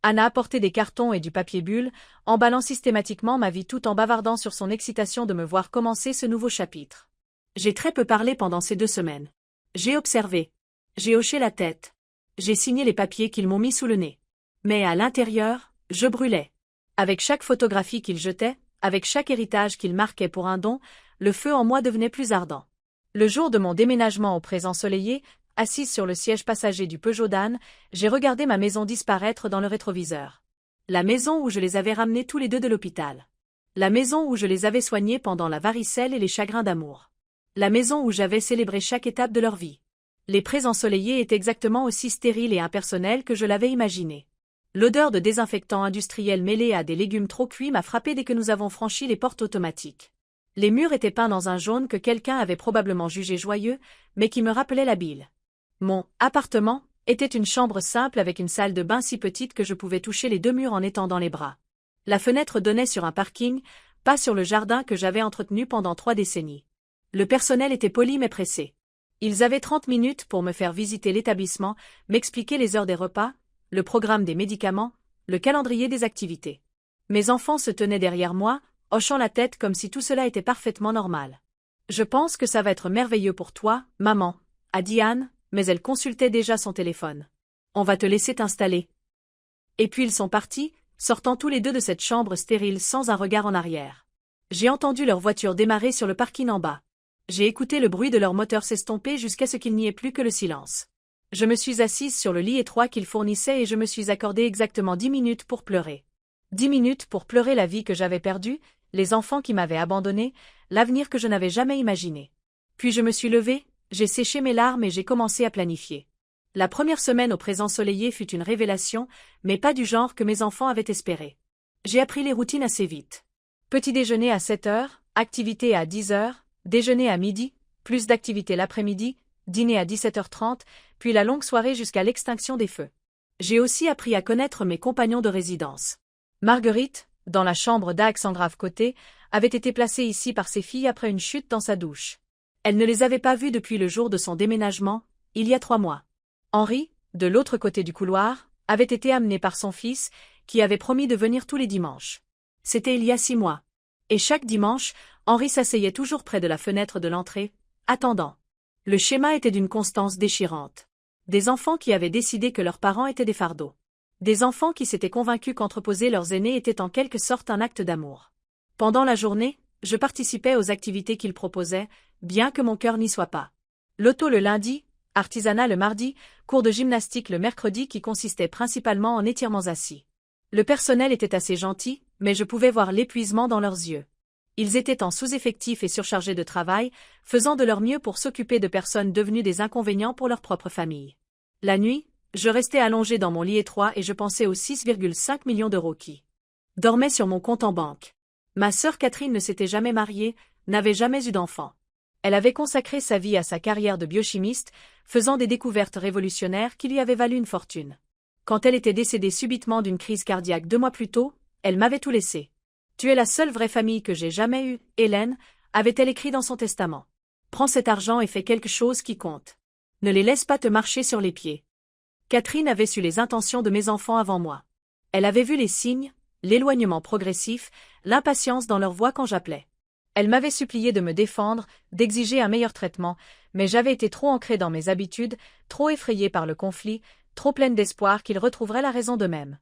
Anna apportait des cartons et du papier bulle, emballant systématiquement ma vie tout en bavardant sur son excitation de me voir commencer ce nouveau chapitre. J'ai très peu parlé pendant ces 2 semaines. J'ai observé. J'ai hoché la tête. J'ai signé les papiers qu'ils m'ont mis sous le nez. Mais à l'intérieur, je brûlais. Avec chaque photographie qu'ils jetaient, avec chaque héritage qu'ils marquaient pour un don, le feu en moi devenait plus ardent. Le jour de mon déménagement au présent ensoleillé, assise sur le siège passager du Peugeot d'Anne, j'ai regardé ma maison disparaître dans le rétroviseur. La maison où je les avais ramenés tous les deux de l'hôpital. La maison où je les avais soignés pendant la varicelle et les chagrins d'amour. La maison où j'avais célébré chaque étape de leur vie. Les prés ensoleillés étaient exactement aussi stériles et impersonnels que je l'avais imaginé. L'odeur de désinfectant industriel mêlée à des légumes trop cuits m'a frappé dès que nous avons franchi les portes automatiques. Les murs étaient peints dans un jaune que quelqu'un avait probablement jugé joyeux, mais qui me rappelait la bile. Mon « appartement » était une chambre simple avec une salle de bain si petite que je pouvais toucher les 2 murs en étendant les bras. La fenêtre donnait sur un parking, pas sur le jardin que j'avais entretenu pendant 3 décennies. Le personnel était poli mais pressé. Ils avaient 30 minutes pour me faire visiter l'établissement, m'expliquer les heures des repas, le programme des médicaments, le calendrier des activités. Mes enfants se tenaient derrière moi, hochant la tête comme si tout cela était parfaitement normal. « Je pense que ça va être merveilleux pour toi, maman », a dit Anne, mais elle consultait déjà son téléphone. « On va te laisser t'installer. » Et puis ils sont partis, sortant tous les deux de cette chambre stérile sans un regard en arrière. J'ai entendu leur voiture démarrer sur le parking en bas. J'ai écouté le bruit de leur moteur s'estomper jusqu'à ce qu'il n'y ait plus que le silence. Je me suis assise sur le lit étroit qu'ils fournissaient et je me suis accordé exactement 10 minutes pour pleurer. 10 minutes pour pleurer la vie que j'avais perdue, les enfants qui m'avaient abandonné, l'avenir que je n'avais jamais imaginé. Puis je me suis levée, j'ai séché mes larmes et j'ai commencé à planifier. La première semaine au présent ensoleillé fut une révélation, mais pas du genre que mes enfants avaient espéré. J'ai appris les routines assez vite. Petit déjeuner à 7 heures, activité à 10 heures, déjeuner à midi, plus d'activités l'après-midi, dîner à 17h30, puis la longue soirée jusqu'à l'extinction des feux. J'ai aussi appris à connaître mes compagnons de résidence. Marguerite, dans la chambre d'Alexandra côté, avait été placée ici par ses filles après une chute dans sa douche. Elle ne les avait pas vues depuis le jour de son déménagement, il y a 3 mois. Henri, de l'autre côté du couloir, avait été amené par son fils, qui avait promis de venir tous les dimanches. C'était il y a 6 mois. Et chaque dimanche, Henri s'asseyait toujours près de la fenêtre de l'entrée, attendant. Le schéma était d'une constance déchirante. Des enfants qui avaient décidé que leurs parents étaient des fardeaux. Des enfants qui s'étaient convaincus qu'entreposer leurs aînés était en quelque sorte un acte d'amour. Pendant la journée, je participais aux activités qu'ils proposaient, bien que mon cœur n'y soit pas. L'auto le lundi, artisanat le mardi, cours de gymnastique le mercredi qui consistait principalement en étirements assis. Le personnel était assez gentil, mais je pouvais voir l'épuisement dans leurs yeux. Ils étaient en sous-effectif et surchargés de travail, faisant de leur mieux pour s'occuper de personnes devenues des inconvénients pour leur propre famille. La nuit, je restais allongé dans mon lit étroit et je pensais aux 6,5 millions d'euros qui dormaient sur mon compte en banque. Ma sœur Catherine ne s'était jamais mariée, n'avait jamais eu d'enfant. Elle avait consacré sa vie à sa carrière de biochimiste, faisant des découvertes révolutionnaires qui lui avaient valu une fortune. Quand elle était décédée subitement d'une crise cardiaque 2 mois plus tôt, elle m'avait tout laissé. « Tu es la seule vraie famille que j'ai jamais eue, Hélène », avait-elle écrit dans son testament. « Prends cet argent et fais quelque chose qui compte. Ne les laisse pas te marcher sur les pieds. » Catherine avait su les intentions de mes enfants avant moi. Elle avait vu les signes, l'éloignement progressif, l'impatience dans leur voix quand j'appelais. Elle m'avait supplié de me défendre, d'exiger un meilleur traitement, mais j'avais été trop ancrée dans mes habitudes, trop effrayée par le conflit, trop pleine d'espoir qu'ils retrouveraient la raison d'eux-mêmes.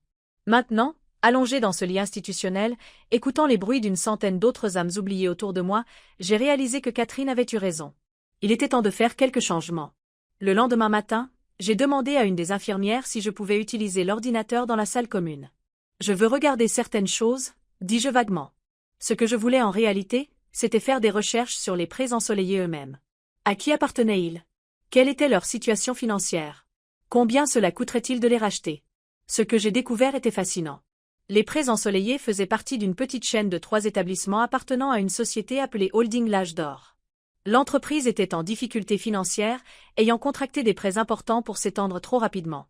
Maintenant, allongée dans ce lit institutionnel, écoutant les bruits d'une centaine d'autres âmes oubliées autour de moi, j'ai réalisé que Catherine avait eu raison. Il était temps de faire quelques changements. Le lendemain matin, j'ai demandé à une des infirmières si je pouvais utiliser l'ordinateur dans la salle commune. « Je veux regarder certaines choses », dis-je vaguement. Ce que je voulais en réalité, c'était faire des recherches sur les prés ensoleillés eux-mêmes. À qui appartenaient-ils? Quelle était leur situation financière? Combien cela coûterait-il de les racheter? Ce que j'ai découvert était fascinant. Les prés ensoleillés faisaient partie d'une petite chaîne de 3 établissements appartenant à une société appelée Holding L'Âge d'Or. L'entreprise était en difficulté financière, ayant contracté des prêts importants pour s'étendre trop rapidement.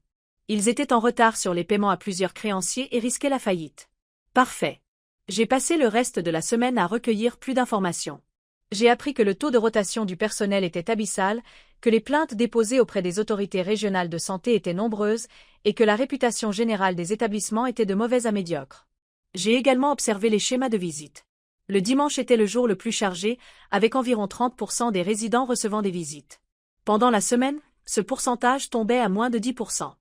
Ils étaient en retard sur les paiements à plusieurs créanciers et risquaient la faillite. Parfait. J'ai passé le reste de la semaine à recueillir plus d'informations. J'ai appris que le taux de rotation du personnel était abyssal, que les plaintes déposées auprès des autorités régionales de santé étaient nombreuses et que la réputation générale des établissements était de mauvaise à médiocre. J'ai également observé les schémas de visite. Le dimanche était le jour le plus chargé, avec environ 30% des résidents recevant des visites. Pendant la semaine, ce pourcentage tombait à moins de 10%.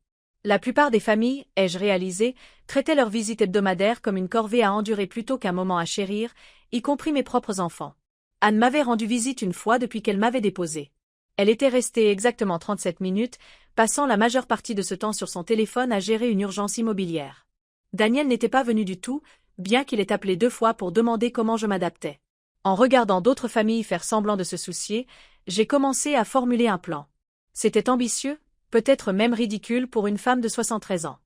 La plupart des familles, ai-je réalisé, traitaient leur visite hebdomadaire comme une corvée à endurer plutôt qu'un moment à chérir, y compris mes propres enfants. Anne m'avait rendu visite une fois depuis qu'elle m'avait déposée. Elle était restée exactement 37 minutes, passant la majeure partie de ce temps sur son téléphone à gérer une urgence immobilière. Daniel n'était pas venu du tout, bien qu'il ait appelé 2 fois pour demander comment je m'adaptais. En regardant d'autres familles faire semblant de se soucier, j'ai commencé à formuler un plan. C'était ambitieux, peut-être même ridicule pour une femme de 73 ans.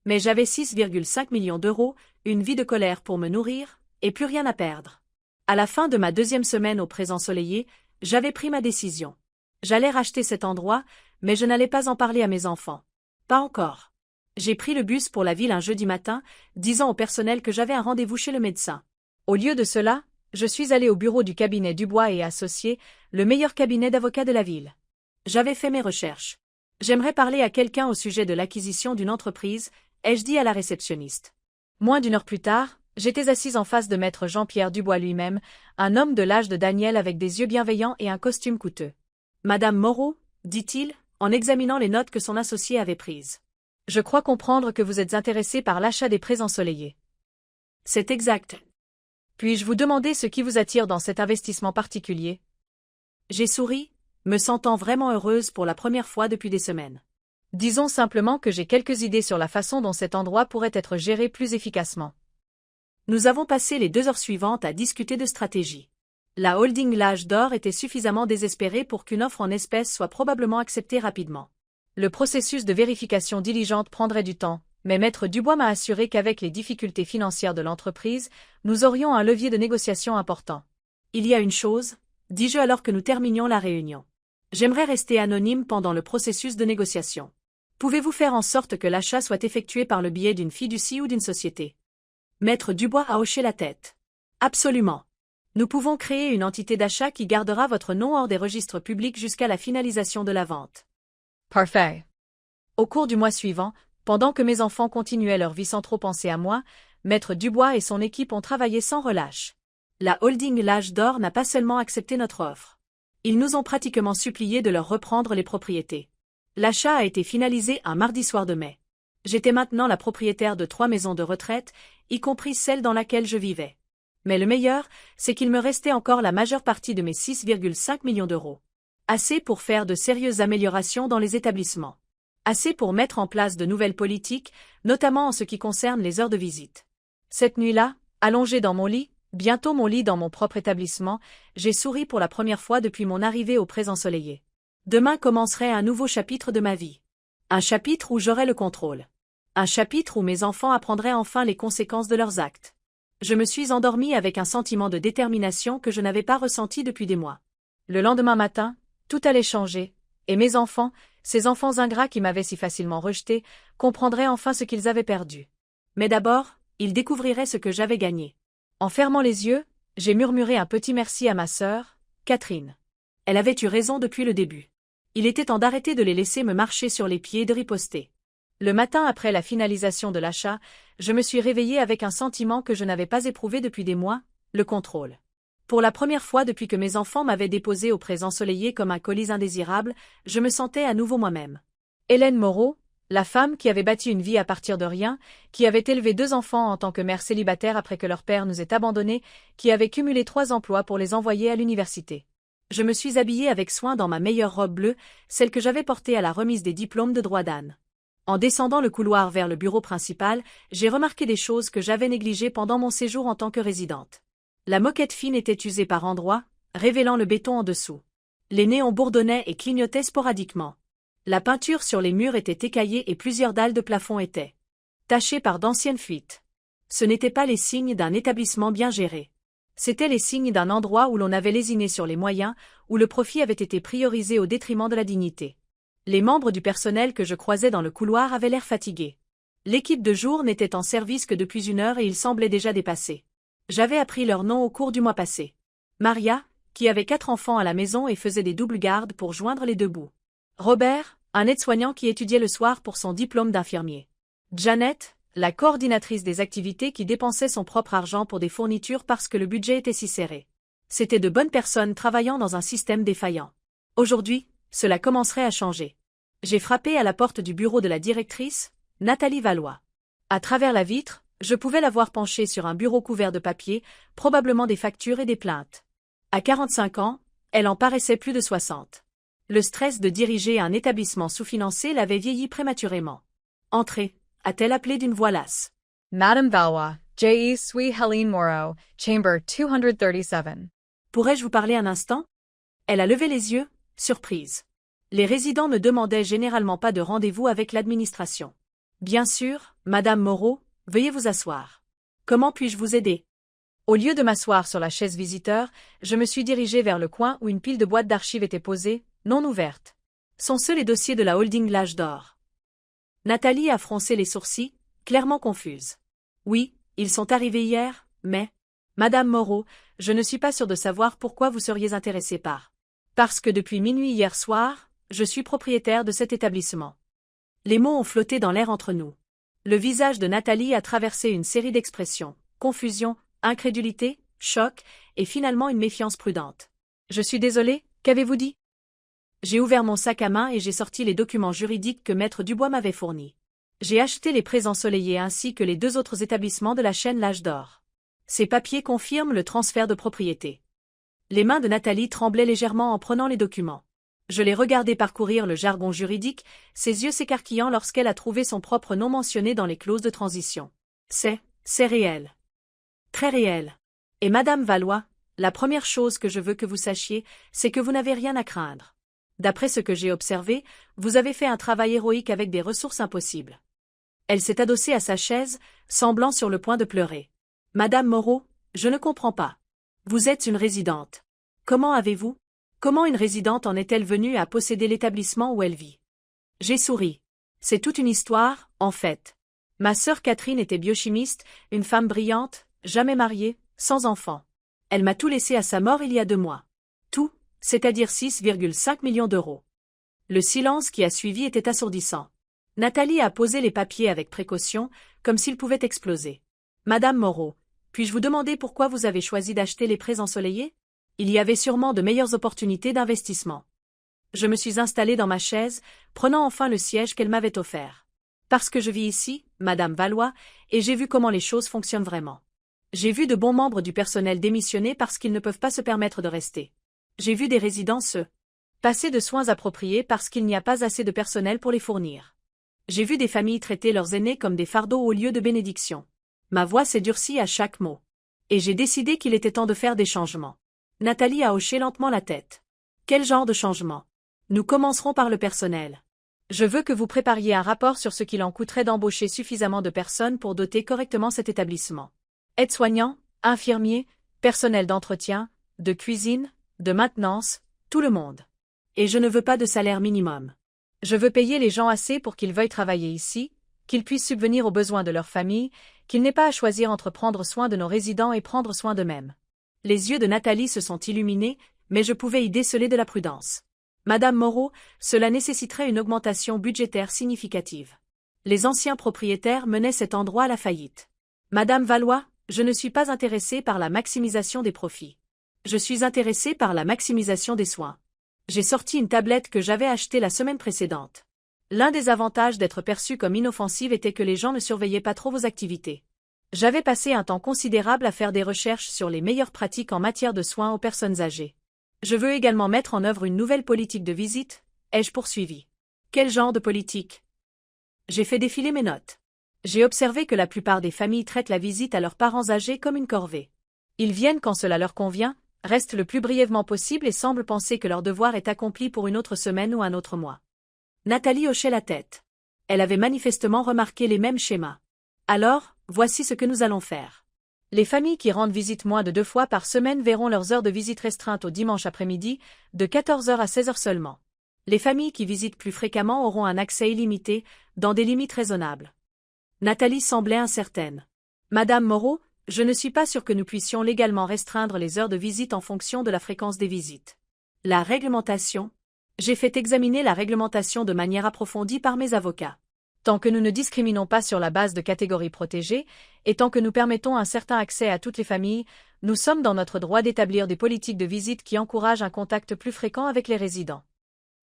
Mais j'avais 6,5 millions d'euros, une vie de colère pour me nourrir, et plus rien à perdre. À la fin de ma 2e semaine au Prés Ensoleillé, j'avais pris ma décision. J'allais racheter cet endroit, mais je n'allais pas en parler à mes enfants. Pas encore. J'ai pris le bus pour la ville un jeudi matin, disant au personnel que j'avais un rendez-vous chez le médecin. Au lieu de cela, je suis allé au bureau du cabinet Dubois et Associés, le meilleur cabinet d'avocats de la ville. J'avais fait mes recherches. J'aimerais parler à quelqu'un au sujet de l'acquisition d'une entreprise, ai-je dit à la réceptionniste. Moins d'1 heure plus tard, j'étais assise en face de maître Jean-Pierre Dubois lui-même, un homme de l'âge de Daniel avec des yeux bienveillants et un costume coûteux. « Madame Moreau, dit-il, en examinant les notes que son associé avait prises. Je crois comprendre que vous êtes intéressé par l'achat des Prés Ensoleillés. C'est exact. Puis-je vous demander ce qui vous attire dans cet investissement particulier? J'ai souri, me sentant vraiment heureuse pour la première fois depuis des semaines. Disons simplement que j'ai quelques idées sur la façon dont cet endroit pourrait être géré plus efficacement. Nous avons passé les 2 heures suivantes à discuter de stratégie. La holding L'Âge d'Or était suffisamment désespérée pour qu'une offre en espèces soit probablement acceptée rapidement. Le processus de vérification diligente prendrait du temps, mais maître Dubois m'a assuré qu'avec les difficultés financières de l'entreprise, nous aurions un levier de négociation important. Il y a une chose, dis-je alors que nous terminions la réunion. J'aimerais rester anonyme pendant le processus de négociation. Pouvez-vous faire en sorte que l'achat soit effectué par le biais d'une fiducie ou d'une société? Maître Dubois a hoché la tête. Absolument. Nous pouvons créer une entité d'achat qui gardera votre nom hors des registres publics jusqu'à la finalisation de la vente. Parfait. Au cours du mois suivant, pendant que mes enfants continuaient leur vie sans trop penser à moi, maître Dubois et son équipe ont travaillé sans relâche. La holding L'Âge d'Or n'a pas seulement accepté notre offre. Ils nous ont pratiquement supplié de leur reprendre les propriétés. L'achat a été finalisé un mardi soir de mai. J'étais maintenant la propriétaire de 3 maisons de retraite, y compris celle dans laquelle je vivais. Mais le meilleur, c'est qu'il me restait encore la majeure partie de mes 6,5 millions d'euros. Assez pour faire de sérieuses améliorations dans les établissements. Assez pour mettre en place de nouvelles politiques, notamment en ce qui concerne les heures de visite. Cette nuit-là, allongée dans mon lit, bientôt mon lit dans mon propre établissement, j'ai souri pour la première fois depuis mon arrivée au Prés Ensoleillé. Demain commencerait un nouveau chapitre de ma vie. Un chapitre où j'aurais le contrôle. Un chapitre où mes enfants apprendraient enfin les conséquences de leurs actes. Je me suis endormie avec un sentiment de détermination que je n'avais pas ressenti depuis des mois. Le lendemain matin, tout allait changer, et mes enfants, ces enfants ingrats qui m'avaient si facilement rejeté, comprendraient enfin ce qu'ils avaient perdu. Mais d'abord, ils découvriraient ce que j'avais gagné. En fermant les yeux, j'ai murmuré un petit merci à ma sœur, Catherine. Elle avait eu raison depuis le début. Il était temps d'arrêter de les laisser me marcher sur les pieds et de riposter. Le matin après la finalisation de l'achat, je me suis réveillée avec un sentiment que je n'avais pas éprouvé depuis des mois, le contrôle. Pour la première fois depuis que mes enfants m'avaient déposé au Prés Ensoleillé comme un colis indésirable, je me sentais à nouveau moi-même. Hélène Moreau, la femme qui avait bâti une vie à partir de rien, qui avait élevé 2 enfants en tant que mère célibataire après que leur père nous ait abandonnés, qui avait cumulé 3 emplois pour les envoyer à l'université. Je me suis habillée avec soin dans ma meilleure robe bleue, celle que j'avais portée à la remise des diplômes de droit d'Anne. En descendant le couloir vers le bureau principal, j'ai remarqué des choses que j'avais négligées pendant mon séjour en tant que résidente. La moquette fine était usée par endroits, révélant le béton en dessous. Les néons bourdonnaient et clignotaient sporadiquement. La peinture sur les murs était écaillée et plusieurs dalles de plafond étaient tachées par d'anciennes fuites. Ce n'étaient pas les signes d'un établissement bien géré. C'étaient les signes d'un endroit où l'on avait lésiné sur les moyens, où le profit avait été priorisé au détriment de la dignité. Les membres du personnel que je croisais dans le couloir avaient l'air fatigués. L'équipe de jour n'était en service que depuis 1 heure et ils semblaient déjà dépassés. J'avais appris leur nom au cours du mois passé. Maria, qui avait 4 enfants à la maison et faisait des doubles gardes pour joindre les deux bouts. Robert, un aide-soignant qui étudiait le soir pour son diplôme d'infirmier. Janet, la coordinatrice des activités qui dépensait son propre argent pour des fournitures parce que le budget était si serré. C'étaient de bonnes personnes travaillant dans un système défaillant. Aujourd'hui, cela commencerait à changer. J'ai frappé à la porte du bureau de la directrice, Nathalie Valois. À travers la vitre, je pouvais la voir penchée sur un bureau couvert de papier, probablement des factures et des plaintes. À 45 ans, elle en paraissait plus de 60. Le stress de diriger un établissement sous-financé l'avait vieilli prématurément. « Entrez », a-t-elle appelé d'une voix lasse. Madame Valois, J.E. Sui Helene Moreau, Chamber 237. Pourrais-je vous parler un instant? Elle a levé les yeux, surprise. Les résidents ne demandaient généralement pas de rendez-vous avec l'administration. Bien sûr, Madame Moreau, veuillez vous asseoir. Comment puis-je vous aider? Au lieu de m'asseoir sur la chaise visiteur, je me suis dirigée vers le coin où une pile de boîtes d'archives était posée, non ouvertes. Sont-ce les dossiers de la holding L'Âge d'Or? Nathalie a froncé les sourcils, clairement confuse. Oui, ils sont arrivés hier, mais... Madame Moreau, je ne suis pas sûre de savoir pourquoi vous seriez intéressée par. Parce que depuis minuit hier soir, je suis propriétaire de cet établissement. Les mots ont flotté dans l'air entre nous. Le visage de Nathalie a traversé une série d'expressions, confusion, incrédulité, choc, et finalement une méfiance prudente. Je suis désolée, qu'avez-vous dit? J'ai ouvert mon sac à main et j'ai sorti les documents juridiques que Maître Dubois m'avait fournis. J'ai acheté les prêts ensoleillés ainsi que les 2 autres établissements de la chaîne L'Âge d'Or. Ces papiers confirment le transfert de propriété. Les mains de Nathalie tremblaient légèrement en prenant les documents. Je l'ai regardée parcourir le jargon juridique, ses yeux s'écarquillant lorsqu'elle a trouvé son propre nom mentionné dans les clauses de transition. C'est réel. Très réel. Et Madame Valois, la première chose que je veux que vous sachiez, c'est que vous n'avez rien à craindre. D'après ce que j'ai observé, vous avez fait un travail héroïque avec des ressources impossibles. Elle s'est adossée à sa chaise, semblant sur le point de pleurer. Madame Moreau, je ne comprends pas. Vous êtes une résidente. Comment avez-vous? Comment une résidente en est-elle venue à posséder l'établissement où elle vit? J'ai souri. C'est toute une histoire, en fait. Ma sœur Catherine était biochimiste, une femme brillante, jamais mariée, sans enfant. Elle m'a tout laissé à sa mort il y a 2 mois. Tout, c'est-à-dire 6,5 millions d'euros. Le silence qui a suivi était assourdissant. Nathalie a posé les papiers avec précaution, comme s'ils pouvaient exploser. Madame Moreau, puis-je vous demander pourquoi vous avez choisi d'acheter les prêts ensoleillés? Il y avait sûrement de meilleures opportunités d'investissement. Je me suis installée dans ma chaise, prenant enfin le siège qu'elle m'avait offert. Parce que je vis ici, Madame Valois, et j'ai vu comment les choses fonctionnent vraiment. J'ai vu de bons membres du personnel démissionner parce qu'ils ne peuvent pas se permettre de rester. J'ai vu des résidents se passer de soins appropriés parce qu'il n'y a pas assez de personnel pour les fournir. J'ai vu des familles traiter leurs aînés comme des fardeaux au lieu de bénédictions. Ma voix s'est durcie à chaque mot. Et j'ai décidé qu'il était temps de faire des changements. Nathalie a hoché lentement la tête. Quel genre de changement? Nous commencerons par le personnel. Je veux que vous prépariez un rapport sur ce qu'il en coûterait d'embaucher suffisamment de personnes pour doter correctement cet établissement. Aides-soignants, infirmiers, personnel d'entretien, de cuisine, de maintenance, tout le monde. Et je ne veux pas de salaire minimum. Je veux payer les gens assez pour qu'ils veuillent travailler ici, qu'ils puissent subvenir aux besoins de leur famille, qu'ils n'aient pas à choisir entre prendre soin de nos résidents et prendre soin d'eux-mêmes. Les yeux de Nathalie se sont illuminés, mais je pouvais y déceler de la prudence. Madame Moreau, cela nécessiterait une augmentation budgétaire significative. Les anciens propriétaires menaient cet endroit à la faillite. Madame Valois, je ne suis pas intéressée par la maximisation des profits. Je suis intéressée par la maximisation des soins. J'ai sorti une tablette que j'avais achetée la semaine précédente. L'un des avantages d'être perçue comme inoffensive était que les gens ne surveillaient pas trop vos activités. J'avais passé un temps considérable à faire des recherches sur les meilleures pratiques en matière de soins aux personnes âgées. Je veux également mettre en œuvre une nouvelle politique de visite, ai-je poursuivi. Quel genre de politique? J'ai fait défiler mes notes. J'ai observé que la plupart des familles traitent la visite à leurs parents âgés comme une corvée. Ils viennent quand cela leur convient, restent le plus brièvement possible et semblent penser que leur devoir est accompli pour une autre semaine ou un autre mois. Nathalie hochait la tête. Elle avait manifestement remarqué les mêmes schémas. Alors, voici ce que nous allons faire. Les familles qui rendent visite moins de 2 fois par semaine verront leurs heures de visite restreintes au dimanche après-midi, de 14 heures à 16 heures seulement. Les familles qui visitent plus fréquemment auront un accès illimité, dans des limites raisonnables. Nathalie semblait incertaine. Madame Moreau, Je ne suis pas sûr que nous puissions légalement restreindre les heures de visite en fonction de la fréquence des visites. La réglementation. J'ai fait examiner la réglementation de manière approfondie par mes avocats. Tant que nous ne discriminons pas sur la base de catégories protégées, et tant que nous permettons un certain accès à toutes les familles, nous sommes dans notre droit d'établir des politiques de visite qui encouragent un contact plus fréquent avec les résidents.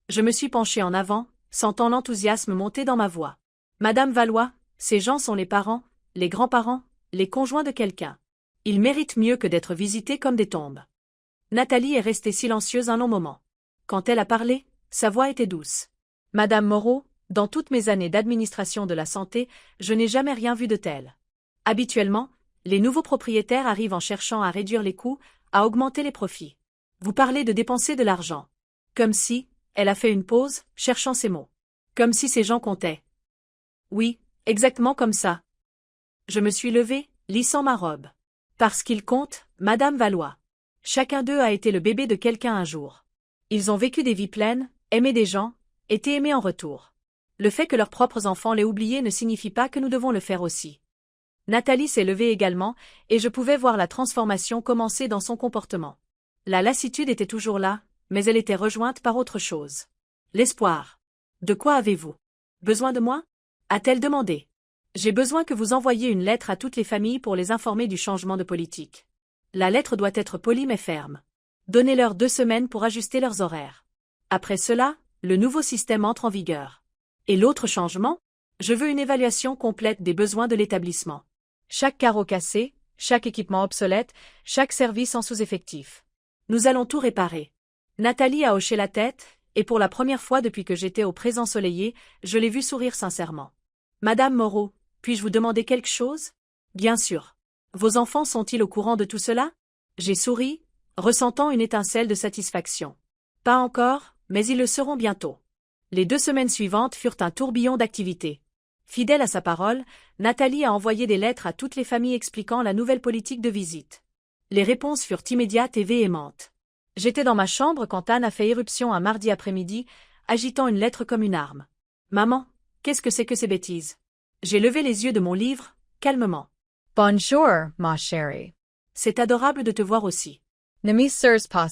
Je me suis penchée en avant, sentant l'enthousiasme monter dans ma voix. Madame Valois, ces gens sont les parents, les grands-parents, les conjoints de quelqu'un. Ils méritent mieux que d'être visités comme des tombes. Nathalie est restée silencieuse un long moment. Quand elle a parlé, sa voix était douce. Madame Moreau, dans toutes mes années d'administration de la santé, je n'ai jamais rien vu de tel. Habituellement, les nouveaux propriétaires arrivent en cherchant à réduire les coûts, à augmenter les profits. Vous parlez de dépenser de l'argent. Comme si, elle a fait une pause, cherchant ses mots. Comme si ces gens comptaient. Oui, exactement comme ça. Je me suis levée, lissant ma robe. Parce qu'ils comptent, Madame Valois. Chacun d'eux a été le bébé de quelqu'un un jour. Ils ont vécu des vies pleines, aimé des gens, été aimés en retour. Le fait que leurs propres enfants l'aient oublié ne signifie pas que nous devons le faire aussi. Nathalie s'est levée également, et je pouvais voir la transformation commencer dans son comportement. La lassitude était toujours là, mais elle était rejointe par autre chose. L'espoir. De quoi avez-vous besoin de moi? A-t-elle demandé. J'ai besoin que vous envoyiez une lettre à toutes les familles pour les informer du changement de politique. La lettre doit être polie mais ferme. Donnez-leur 2 semaines pour ajuster leurs horaires. Après cela, le nouveau système entre en vigueur. Et l'autre changement? Je veux une évaluation complète des besoins de l'établissement. Chaque carreau cassé, chaque équipement obsolète, chaque service en sous-effectif. Nous allons tout réparer. Nathalie a hoché la tête, et pour la première fois depuis que j'étais au présent ensoleillé, je l'ai vue sourire sincèrement. Madame Moreau, puis-je vous demander quelque chose? Bien sûr. Vos enfants sont-ils au courant de tout cela? J'ai souri, ressentant une étincelle de satisfaction. Pas encore, mais ils le seront bientôt. Les 2 semaines suivantes furent un tourbillon d'activités. Fidèle à sa parole, Nathalie a envoyé des lettres à toutes les familles expliquant la nouvelle politique de visite. Les réponses furent immédiates et véhémentes. J'étais dans ma chambre quand Anne a fait irruption un mardi après-midi, agitant une lettre comme une arme. Maman, qu'est-ce que c'est que ces bêtises? J'ai levé les yeux de mon livre, calmement. Bonjour, ma chérie. C'est adorable de te voir aussi. Ne m'y sers pas.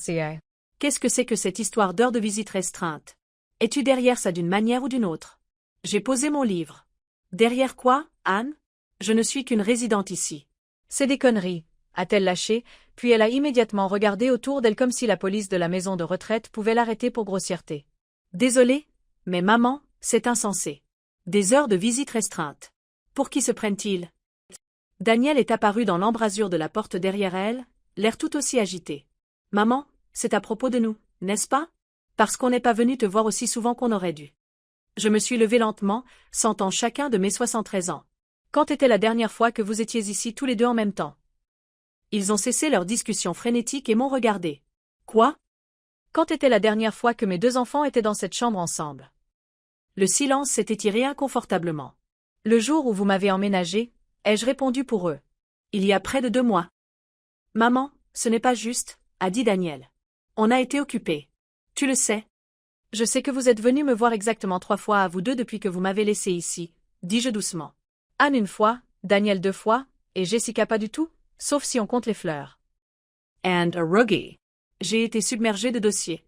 Qu'est-ce que c'est que cette histoire d'heures de visite restreinte? Es-tu derrière ça d'une manière ou d'une autre? J'ai posé mon livre. Derrière quoi, Anne? Je ne suis qu'une résidente ici. C'est des conneries, a-t-elle lâché, puis elle a immédiatement regardé autour d'elle comme si la police de la maison de retraite pouvait l'arrêter pour grossièreté. Désolée, mais maman, c'est insensé. Des heures de visite restreintes. Pour qui se prennent-ils? Daniel est apparu dans l'embrasure de la porte derrière elle, l'air tout aussi agité. Maman, c'est à propos de nous, n'est-ce pas? Parce qu'on n'est pas venu te voir aussi souvent qu'on aurait dû. Je me suis levée lentement, sentant chacun de mes 73 ans. Quand était la dernière fois que vous étiez ici tous les deux en même temps? Ils ont cessé leur discussion frénétique et m'ont regardé. Quoi? Quand était la dernière fois que mes 2 enfants étaient dans cette chambre ensemble? Le silence s'est étiré inconfortablement. Le jour où vous m'avez emménagé, ai-je répondu pour eux. Il y a près de 2 mois. Maman, ce n'est pas juste, a dit Daniel. On a été occupés. Tu le sais. Je sais que vous êtes venu me voir exactement 3 fois à vous deux depuis que vous m'avez laissé ici, dis-je doucement. Anne 1 fois, Daniel 2 fois, et Jessica pas du tout, sauf si on compte les fleurs. And a rookie. J'ai été submergée de dossiers.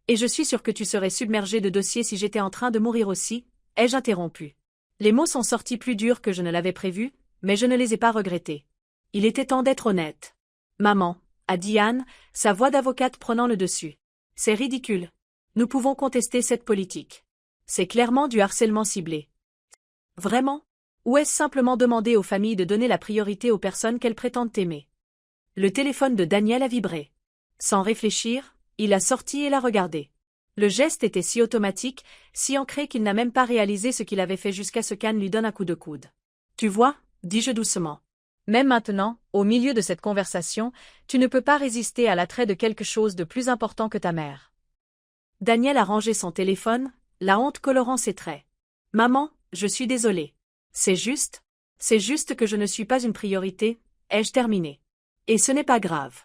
Et je suis sûre que tu serais submergée de dossiers si j'étais en train de mourir aussi, ai-je interrompu. Les mots sont sortis plus durs que je ne l'avais prévu, mais je ne les ai pas regrettés. Il était temps d'être honnête. Maman, a dit Anne, sa voix d'avocate prenant le dessus. C'est ridicule. Nous pouvons contester cette politique. C'est clairement du harcèlement ciblé. Vraiment? Ou est-ce simplement demander aux familles de donner la priorité aux personnes qu'elles prétendent aimer? Le téléphone de Daniel a vibré. Sans réfléchir, il a sorti et l'a regardé. Le geste était si automatique, si ancré qu'il n'a même pas réalisé ce qu'il avait fait jusqu'à ce qu'Anne lui donne un coup de coude. Tu vois, dis-je doucement. Même maintenant, au milieu de cette conversation, tu ne peux pas résister à l'attrait de quelque chose de plus important que ta mère. Daniel a rangé son téléphone, la honte colorant ses traits. Maman, je suis désolée. C'est juste que je ne suis pas une priorité, ai-je terminé. Et ce n'est pas grave.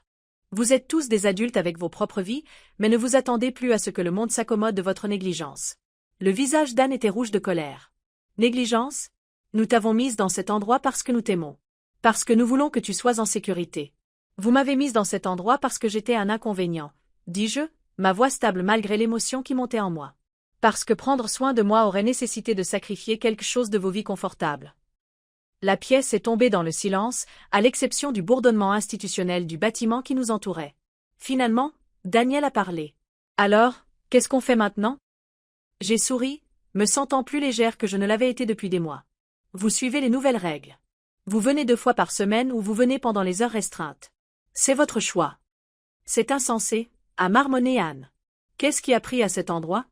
Vous êtes tous des adultes avec vos propres vies, mais ne vous attendez plus à ce que le monde s'accommode de votre négligence. Le visage d'Anne était rouge de colère. Négligence? Nous t'avons mise dans cet endroit parce que nous t'aimons. Parce que nous voulons que tu sois en sécurité. Vous m'avez mise dans cet endroit parce que j'étais un inconvénient, dis-je, ma voix stable malgré l'émotion qui montait en moi. Parce que prendre soin de moi aurait nécessité de sacrifier quelque chose de vos vies confortables. La pièce est tombée dans le silence, à l'exception du bourdonnement institutionnel du bâtiment qui nous entourait. Finalement, Daniel a parlé. Alors, qu'est-ce qu'on fait maintenant? J'ai souri, me sentant plus légère que je ne l'avais été depuis des mois. Vous suivez les nouvelles règles. Vous venez 2 fois par semaine ou vous venez pendant les heures restreintes. C'est votre choix. C'est insensé, a marmonné Anne. Qu'est-ce qui a pris à cet endroit?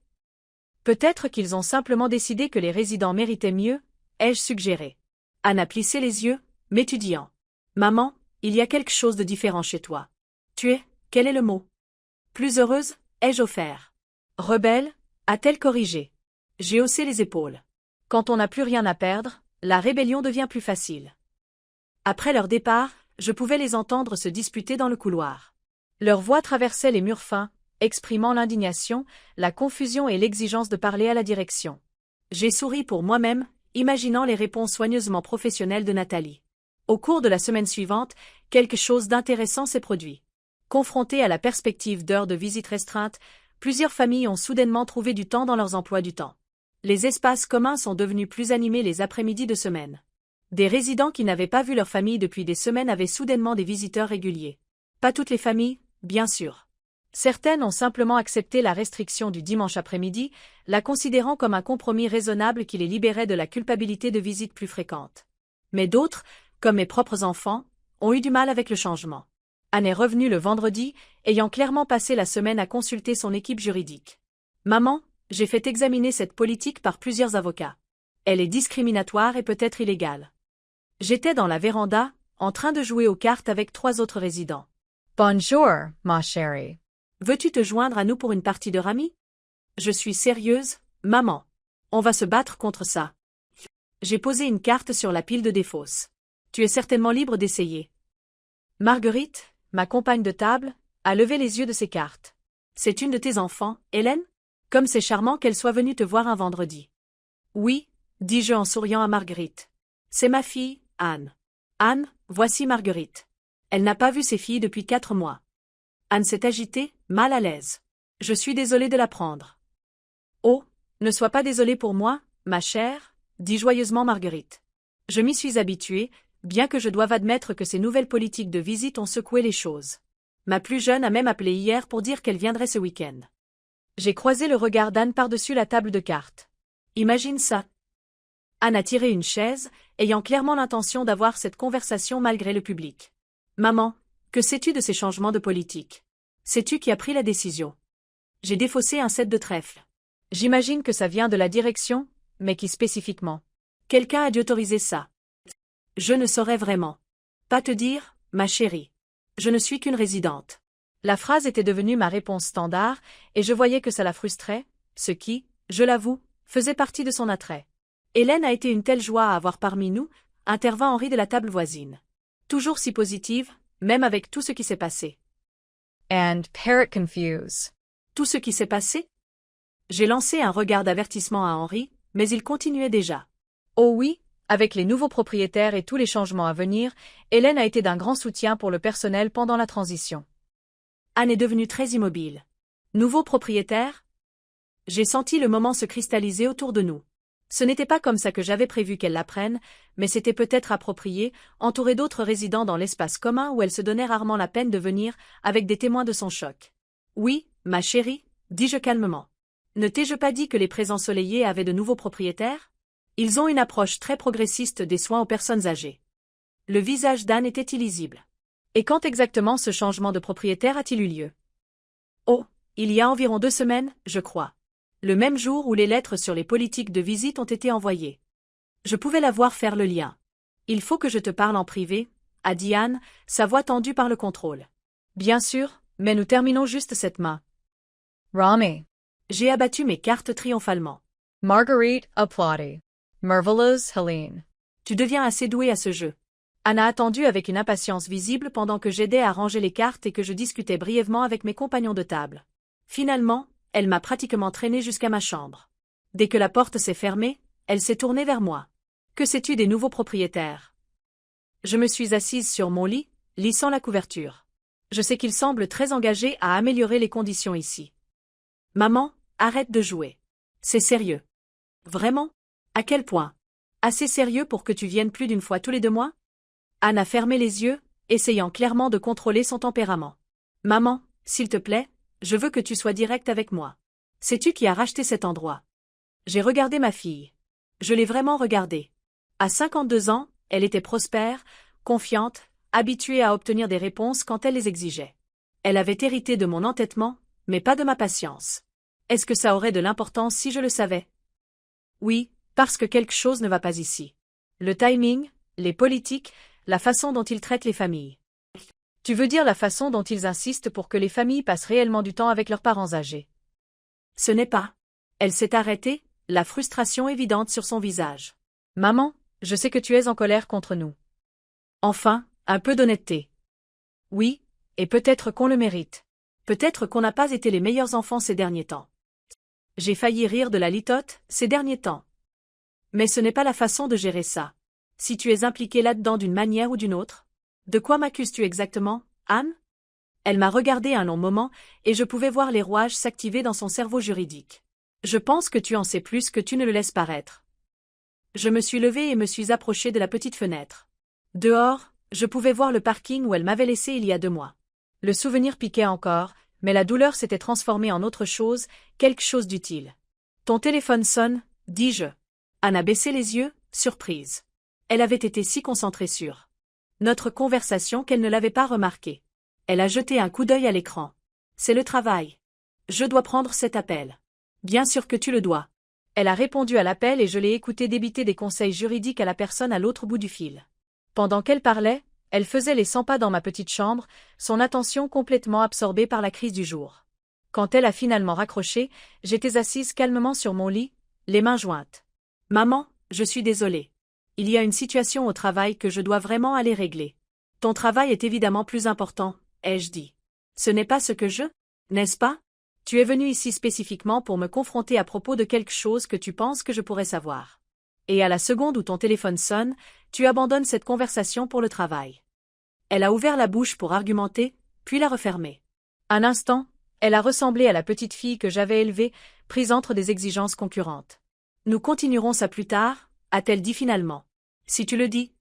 Peut-être qu'ils ont simplement décidé que les résidents méritaient mieux, ai-je suggéré. Anne a plissé les yeux, m'étudiant. Maman, il y a quelque chose de différent chez toi. Tu es, quel est le mot? Plus heureuse, ai-je offert. Rebelle, a-t-elle corrigé. J'ai haussé les épaules. Quand on n'a plus rien à perdre, la rébellion devient plus facile. Après leur départ, je pouvais les entendre se disputer dans le couloir. Leurs voix traversaient les murs fins, exprimant l'indignation, la confusion et l'exigence de parler à la direction. J'ai souri pour moi-même, imaginant les réponses soigneusement professionnelles de Nathalie. Au cours de la semaine suivante, quelque chose d'intéressant s'est produit. Confrontées à la perspective d'heures de visite restreintes, plusieurs familles ont soudainement trouvé du temps dans leurs emplois du temps. Les espaces communs sont devenus plus animés les après-midi de semaine. Des résidents qui n'avaient pas vu leur famille depuis des semaines avaient soudainement des visiteurs réguliers. Pas toutes les familles, bien sûr. Certaines ont simplement accepté la restriction du dimanche après-midi, la considérant comme un compromis raisonnable qui les libérait de la culpabilité de visites plus fréquentes. Mais d'autres, comme mes propres enfants, ont eu du mal avec le changement. Anne est revenue le vendredi, ayant clairement passé la semaine à consulter son équipe juridique. Maman, j'ai fait examiner cette politique par plusieurs avocats. Elle est discriminatoire et peut-être illégale. J'étais dans la véranda, en train de jouer aux cartes avec 3 autres résidents. Bonjour, ma chérie. Veux-tu te joindre à nous pour une partie de rami? Je suis sérieuse, maman. On va se battre contre ça. J'ai posé une carte sur la pile de défausse. Tu es certainement libre d'essayer. Marguerite, ma compagne de table, a levé les yeux de ses cartes. C'est une de tes enfants, Hélène? Comme c'est charmant qu'elle soit venue te voir un vendredi. Oui, dis-je en souriant à Marguerite. C'est ma fille, Anne. Anne, voici Marguerite. Elle n'a pas vu ses filles depuis 4 mois. Anne s'est agitée, mal à l'aise. Je suis désolée de l'apprendre. Oh, ne sois pas désolée pour moi, ma chère, dit joyeusement Marguerite. Je m'y suis habituée, bien que je doive admettre que ces nouvelles politiques de visite ont secoué les choses. Ma plus jeune a même appelé hier pour dire qu'elle viendrait ce week-end. J'ai croisé le regard d'Anne par-dessus la table de cartes. Imagine ça. Anne a tiré une chaise, ayant clairement l'intention d'avoir cette conversation malgré le public. Maman, que sais-tu de ces changements de politique? Sais-tu qui a pris la décision? J'ai défaussé un set de trèfle. J'imagine que ça vient de la direction, mais qui spécifiquement? Quelqu'un a dû autoriser ça. Je ne saurais vraiment pas te dire, ma chérie. Je ne suis qu'une résidente. La phrase était devenue ma réponse standard, et je voyais que ça la frustrait, ce qui, je l'avoue, faisait partie de son attrait. Hélène a été une telle joie à avoir parmi nous, intervint Henri de la table voisine. Toujours si positive, même avec tout ce qui s'est passé. And parrot confuse. Tout ce qui s'est passé? J'ai lancé un regard d'avertissement à Henri, mais il continuait déjà. Oh oui, avec les nouveaux propriétaires et tous les changements à venir, Hélène a été d'un grand soutien pour le personnel pendant la transition. Anne est devenue très immobile. Nouveau propriétaire? J'ai senti le moment se cristalliser autour de nous. Ce n'était pas comme ça que j'avais prévu qu'elle l'apprenne, mais c'était peut-être approprié, entourée d'autres résidents dans l'espace commun où elle se donnait rarement la peine de venir, avec des témoins de son choc. Oui, ma chérie, dis-je calmement. Ne t'ai-je pas dit que les Présents Soleillés avaient de nouveaux propriétaires? Ils ont une approche très progressiste des soins aux personnes âgées. Le visage d'Anne était illisible. Et quand exactement ce changement de propriétaire a-t-il eu lieu? Oh, il y a environ 2 semaines, je crois. Le même jour où les lettres sur les politiques de visite ont été envoyées. Je pouvais la voir faire le lien. Il faut que je te parle en privé, a dit Anne, sa voix tendue par le contrôle. Bien sûr, mais nous terminons juste cette main. Rami. J'ai abattu mes cartes triomphalement. Marguerite applaudit. Marvelous Helene. Tu deviens assez douée à ce jeu. Anne a attendu avec une impatience visible pendant que j'aidais à ranger les cartes et que je discutais brièvement avec mes compagnons de table. Finalement, elle m'a pratiquement traînée jusqu'à ma chambre. Dès que la porte s'est fermée, elle s'est tournée vers moi. Que sais-tu des nouveaux propriétaires? Je me suis assise sur mon lit, lissant la couverture. Je sais qu'il semble très engagé à améliorer les conditions ici. Maman, arrête de jouer. C'est sérieux. Vraiment? À quel point? Assez sérieux pour que tu viennes plus d'une fois tous les 2 mois? Anne a fermé les yeux, essayant clairement de contrôler son tempérament. Maman, s'il te plaît, je veux que tu sois directe avec moi. Sais-tu qui a racheté cet endroit? J'ai regardé ma fille. Je l'ai vraiment regardée. À 52 ans, elle était prospère, confiante, habituée à obtenir des réponses quand elle les exigeait. Elle avait hérité de mon entêtement, mais pas de ma patience. Est-ce que ça aurait de l'importance si je le savais? Oui, parce que quelque chose ne va pas ici. Le timing, les politiques, la façon dont ils traitent les familles. Tu veux dire la façon dont ils insistent pour que les familles passent réellement du temps avec leurs parents âgés? Ce n'est pas. Elle s'est arrêtée, la frustration évidente sur son visage. Maman, je sais que tu es en colère contre nous. Enfin, un peu d'honnêteté. Oui, et peut-être qu'on le mérite. Peut-être qu'on n'a pas été les meilleurs enfants ces derniers temps. J'ai failli rire de la litote, ces derniers temps. Mais ce n'est pas la façon de gérer ça. Si tu es impliquée là-dedans d'une manière ou d'une autre. De quoi m'accuses-tu exactement, Anne? Elle m'a regardé un long moment, et je pouvais voir les rouages s'activer dans son cerveau juridique. Je pense que tu en sais plus que tu ne le laisses paraître. Je me suis levée et me suis approchée de la petite fenêtre. Dehors, je pouvais voir le parking où elle m'avait laissé il y a 2 mois. Le souvenir piquait encore, mais la douleur s'était transformée en autre chose, quelque chose d'utile. Ton téléphone sonne, dis-je. Anne a baissé les yeux, surprise. Elle avait été si concentrée sur notre conversation qu'elle ne l'avait pas remarqué. Elle a jeté un coup d'œil à l'écran. C'est le travail. Je dois prendre cet appel. Bien sûr que tu le dois. Elle a répondu à l'appel et je l'ai écouté débiter des conseils juridiques à la personne à l'autre bout du fil. Pendant qu'elle parlait, elle faisait les 100 pas dans ma petite chambre, son attention complètement absorbée par la crise du jour. Quand elle a finalement raccroché, j'étais assise calmement sur mon lit, les mains jointes. Maman, je suis désolée. Il y a une situation au travail que je dois vraiment aller régler. Ton travail est évidemment plus important, ai-je dit. Ce n'est pas ce que je, n'est-ce pas? Tu es venu ici spécifiquement pour me confronter à propos de quelque chose que tu penses que je pourrais savoir. Et à la seconde où ton téléphone sonne, tu abandonnes cette conversation pour le travail. Elle a ouvert la bouche pour argumenter, puis l'a refermée. Un instant, elle a ressemblé à la petite fille que j'avais élevée, prise entre des exigences concurrentes. Nous continuerons ça plus tard, a-t-elle dit finalement. Si tu le dis.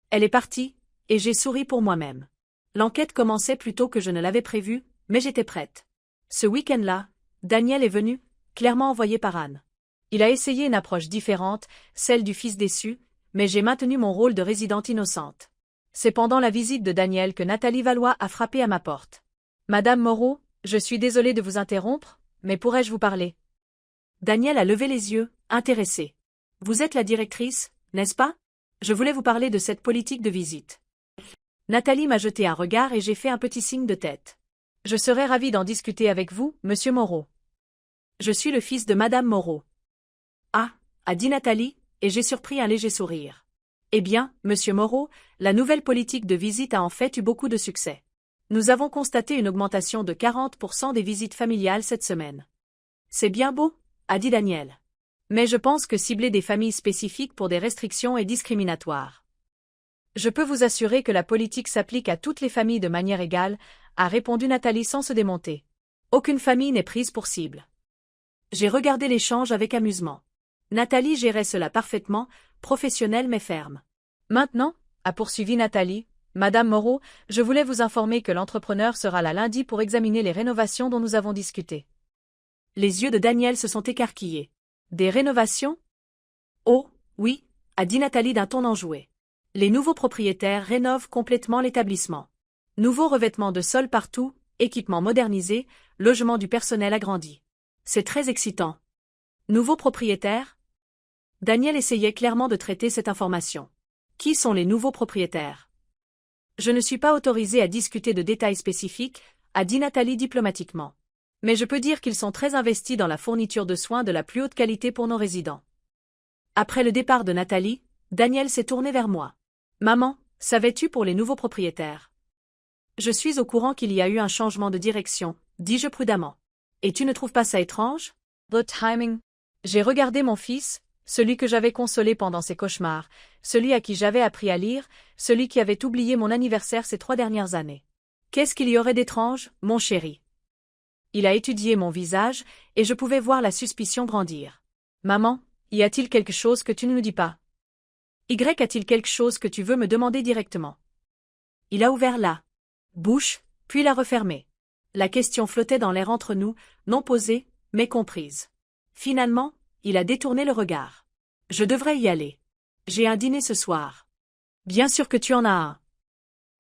Elle est partie, et j'ai souri pour moi-même. L'enquête commençait plus tôt que je ne l'avais prévu, mais j'étais prête. Ce week-end-là, Daniel est venu, clairement envoyé par Anne. Il a essayé une approche différente, celle du fils déçu, mais j'ai maintenu mon rôle de résidente innocente. C'est pendant la visite de Daniel que Nathalie Valois a frappé à ma porte. Madame Moreau, je suis désolée de vous interrompre, mais pourrais-je vous parler? Daniel a levé les yeux, intéressé. Vous êtes la directrice, n'est-ce pas? Je voulais vous parler de cette politique de visite. Nathalie m'a jeté un regard et j'ai fait un petit signe de tête. Je serais ravie d'en discuter avec vous, monsieur Moreau. Je suis le fils de Madame Moreau. Ah, a dit Nathalie, et j'ai surpris un léger sourire. Eh bien, monsieur Moreau, la nouvelle politique de visite a en fait eu beaucoup de succès. Nous avons constaté une augmentation de 40% des visites familiales cette semaine. C'est bien beau, a dit Daniel. Mais je pense que cibler des familles spécifiques pour des restrictions est discriminatoire. Je peux vous assurer que la politique s'applique à toutes les familles de manière égale, a répondu Nathalie sans se démonter. Aucune famille n'est prise pour cible. J'ai regardé l'échange avec amusement. Nathalie gérait cela parfaitement, professionnelle mais ferme. Maintenant, a poursuivi Nathalie, Madame Moreau, je voulais vous informer que l'entrepreneur sera là lundi pour examiner les rénovations dont nous avons discuté. Les yeux de Daniel se sont écarquillés. Des rénovations? Oh, oui, a dit Nathalie d'un ton enjoué. Les nouveaux propriétaires rénovent complètement l'établissement. Nouveaux revêtements de sol partout, équipements modernisés, logement du personnel agrandi. C'est très excitant. Nouveaux propriétaires? Daniel essayait clairement de traiter cette information. Qui sont les nouveaux propriétaires? Je ne suis pas autorisée à discuter de détails spécifiques, a dit Nathalie diplomatiquement. Mais je peux dire qu'ils sont très investis dans la fourniture de soins de la plus haute qualité pour nos résidents. Après le départ de Nathalie, Daniel s'est tourné vers moi. Maman, savais-tu pour les nouveaux propriétaires? Je suis au courant qu'il y a eu un changement de direction, dis-je prudemment. Et tu ne trouves pas ça étrange? The timing. J'ai regardé mon fils, Celui que j'avais consolé pendant ses cauchemars, celui à qui j'avais appris à lire, celui qui avait oublié mon anniversaire ces 3 dernières années. Qu'est-ce qu'il y aurait d'étrange, mon chéri? Il a étudié mon visage, et je pouvais voir la suspicion grandir. Maman, y a-t-il quelque chose que tu ne nous dis pas? Y a-t-il quelque chose que tu veux me demander directement? Il a ouvert la bouche, puis l'a refermée. La question flottait dans l'air entre nous, non posée, mais comprise. Finalement, il a détourné le regard. Je devrais y aller. J'ai un dîner ce soir. Bien sûr que tu en as un.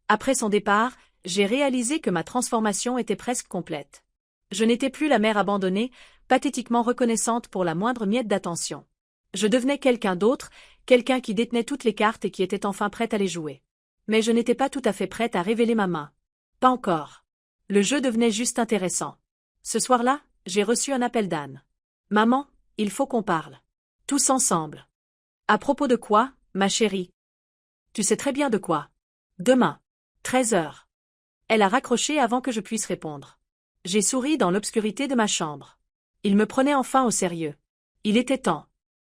Après son départ, j'ai réalisé que ma transformation était presque complète. Je n'étais plus la mère abandonnée, pathétiquement reconnaissante pour la moindre miette d'attention. Je devenais quelqu'un d'autre, quelqu'un qui détenait toutes les cartes et qui était enfin prête à les jouer. Mais je n'étais pas tout à fait prête à révéler ma main. Pas encore. Le jeu devenait juste intéressant. Ce soir-là, j'ai reçu un appel d'Anne. Maman, il faut qu'on parle. Tous ensemble. À propos de quoi, ma chérie? Tu sais très bien de quoi. Demain. 13h. Elle a raccroché avant que je puisse répondre. J'ai souri dans l'obscurité de ma chambre. Il me prenait enfin au sérieux. Il était temps.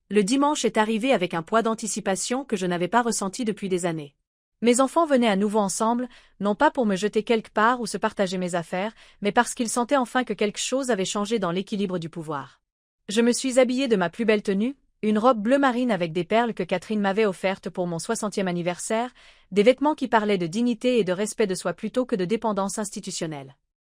Le dimanche est arrivé avec un poids d'anticipation que je n'avais pas ressenti depuis des années. Mes enfants venaient à nouveau ensemble, non pas pour me jeter quelque part ou se partager mes affaires, mais parce qu'ils sentaient enfin que quelque chose avait changé dans l'équilibre du pouvoir. Je me suis habillée de ma plus belle tenue, une robe bleu marine avec des perles que Catherine m'avait offertes pour mon 60e anniversaire, des vêtements qui parlaient de dignité et de respect de soi plutôt que de dépendance institutionnelle.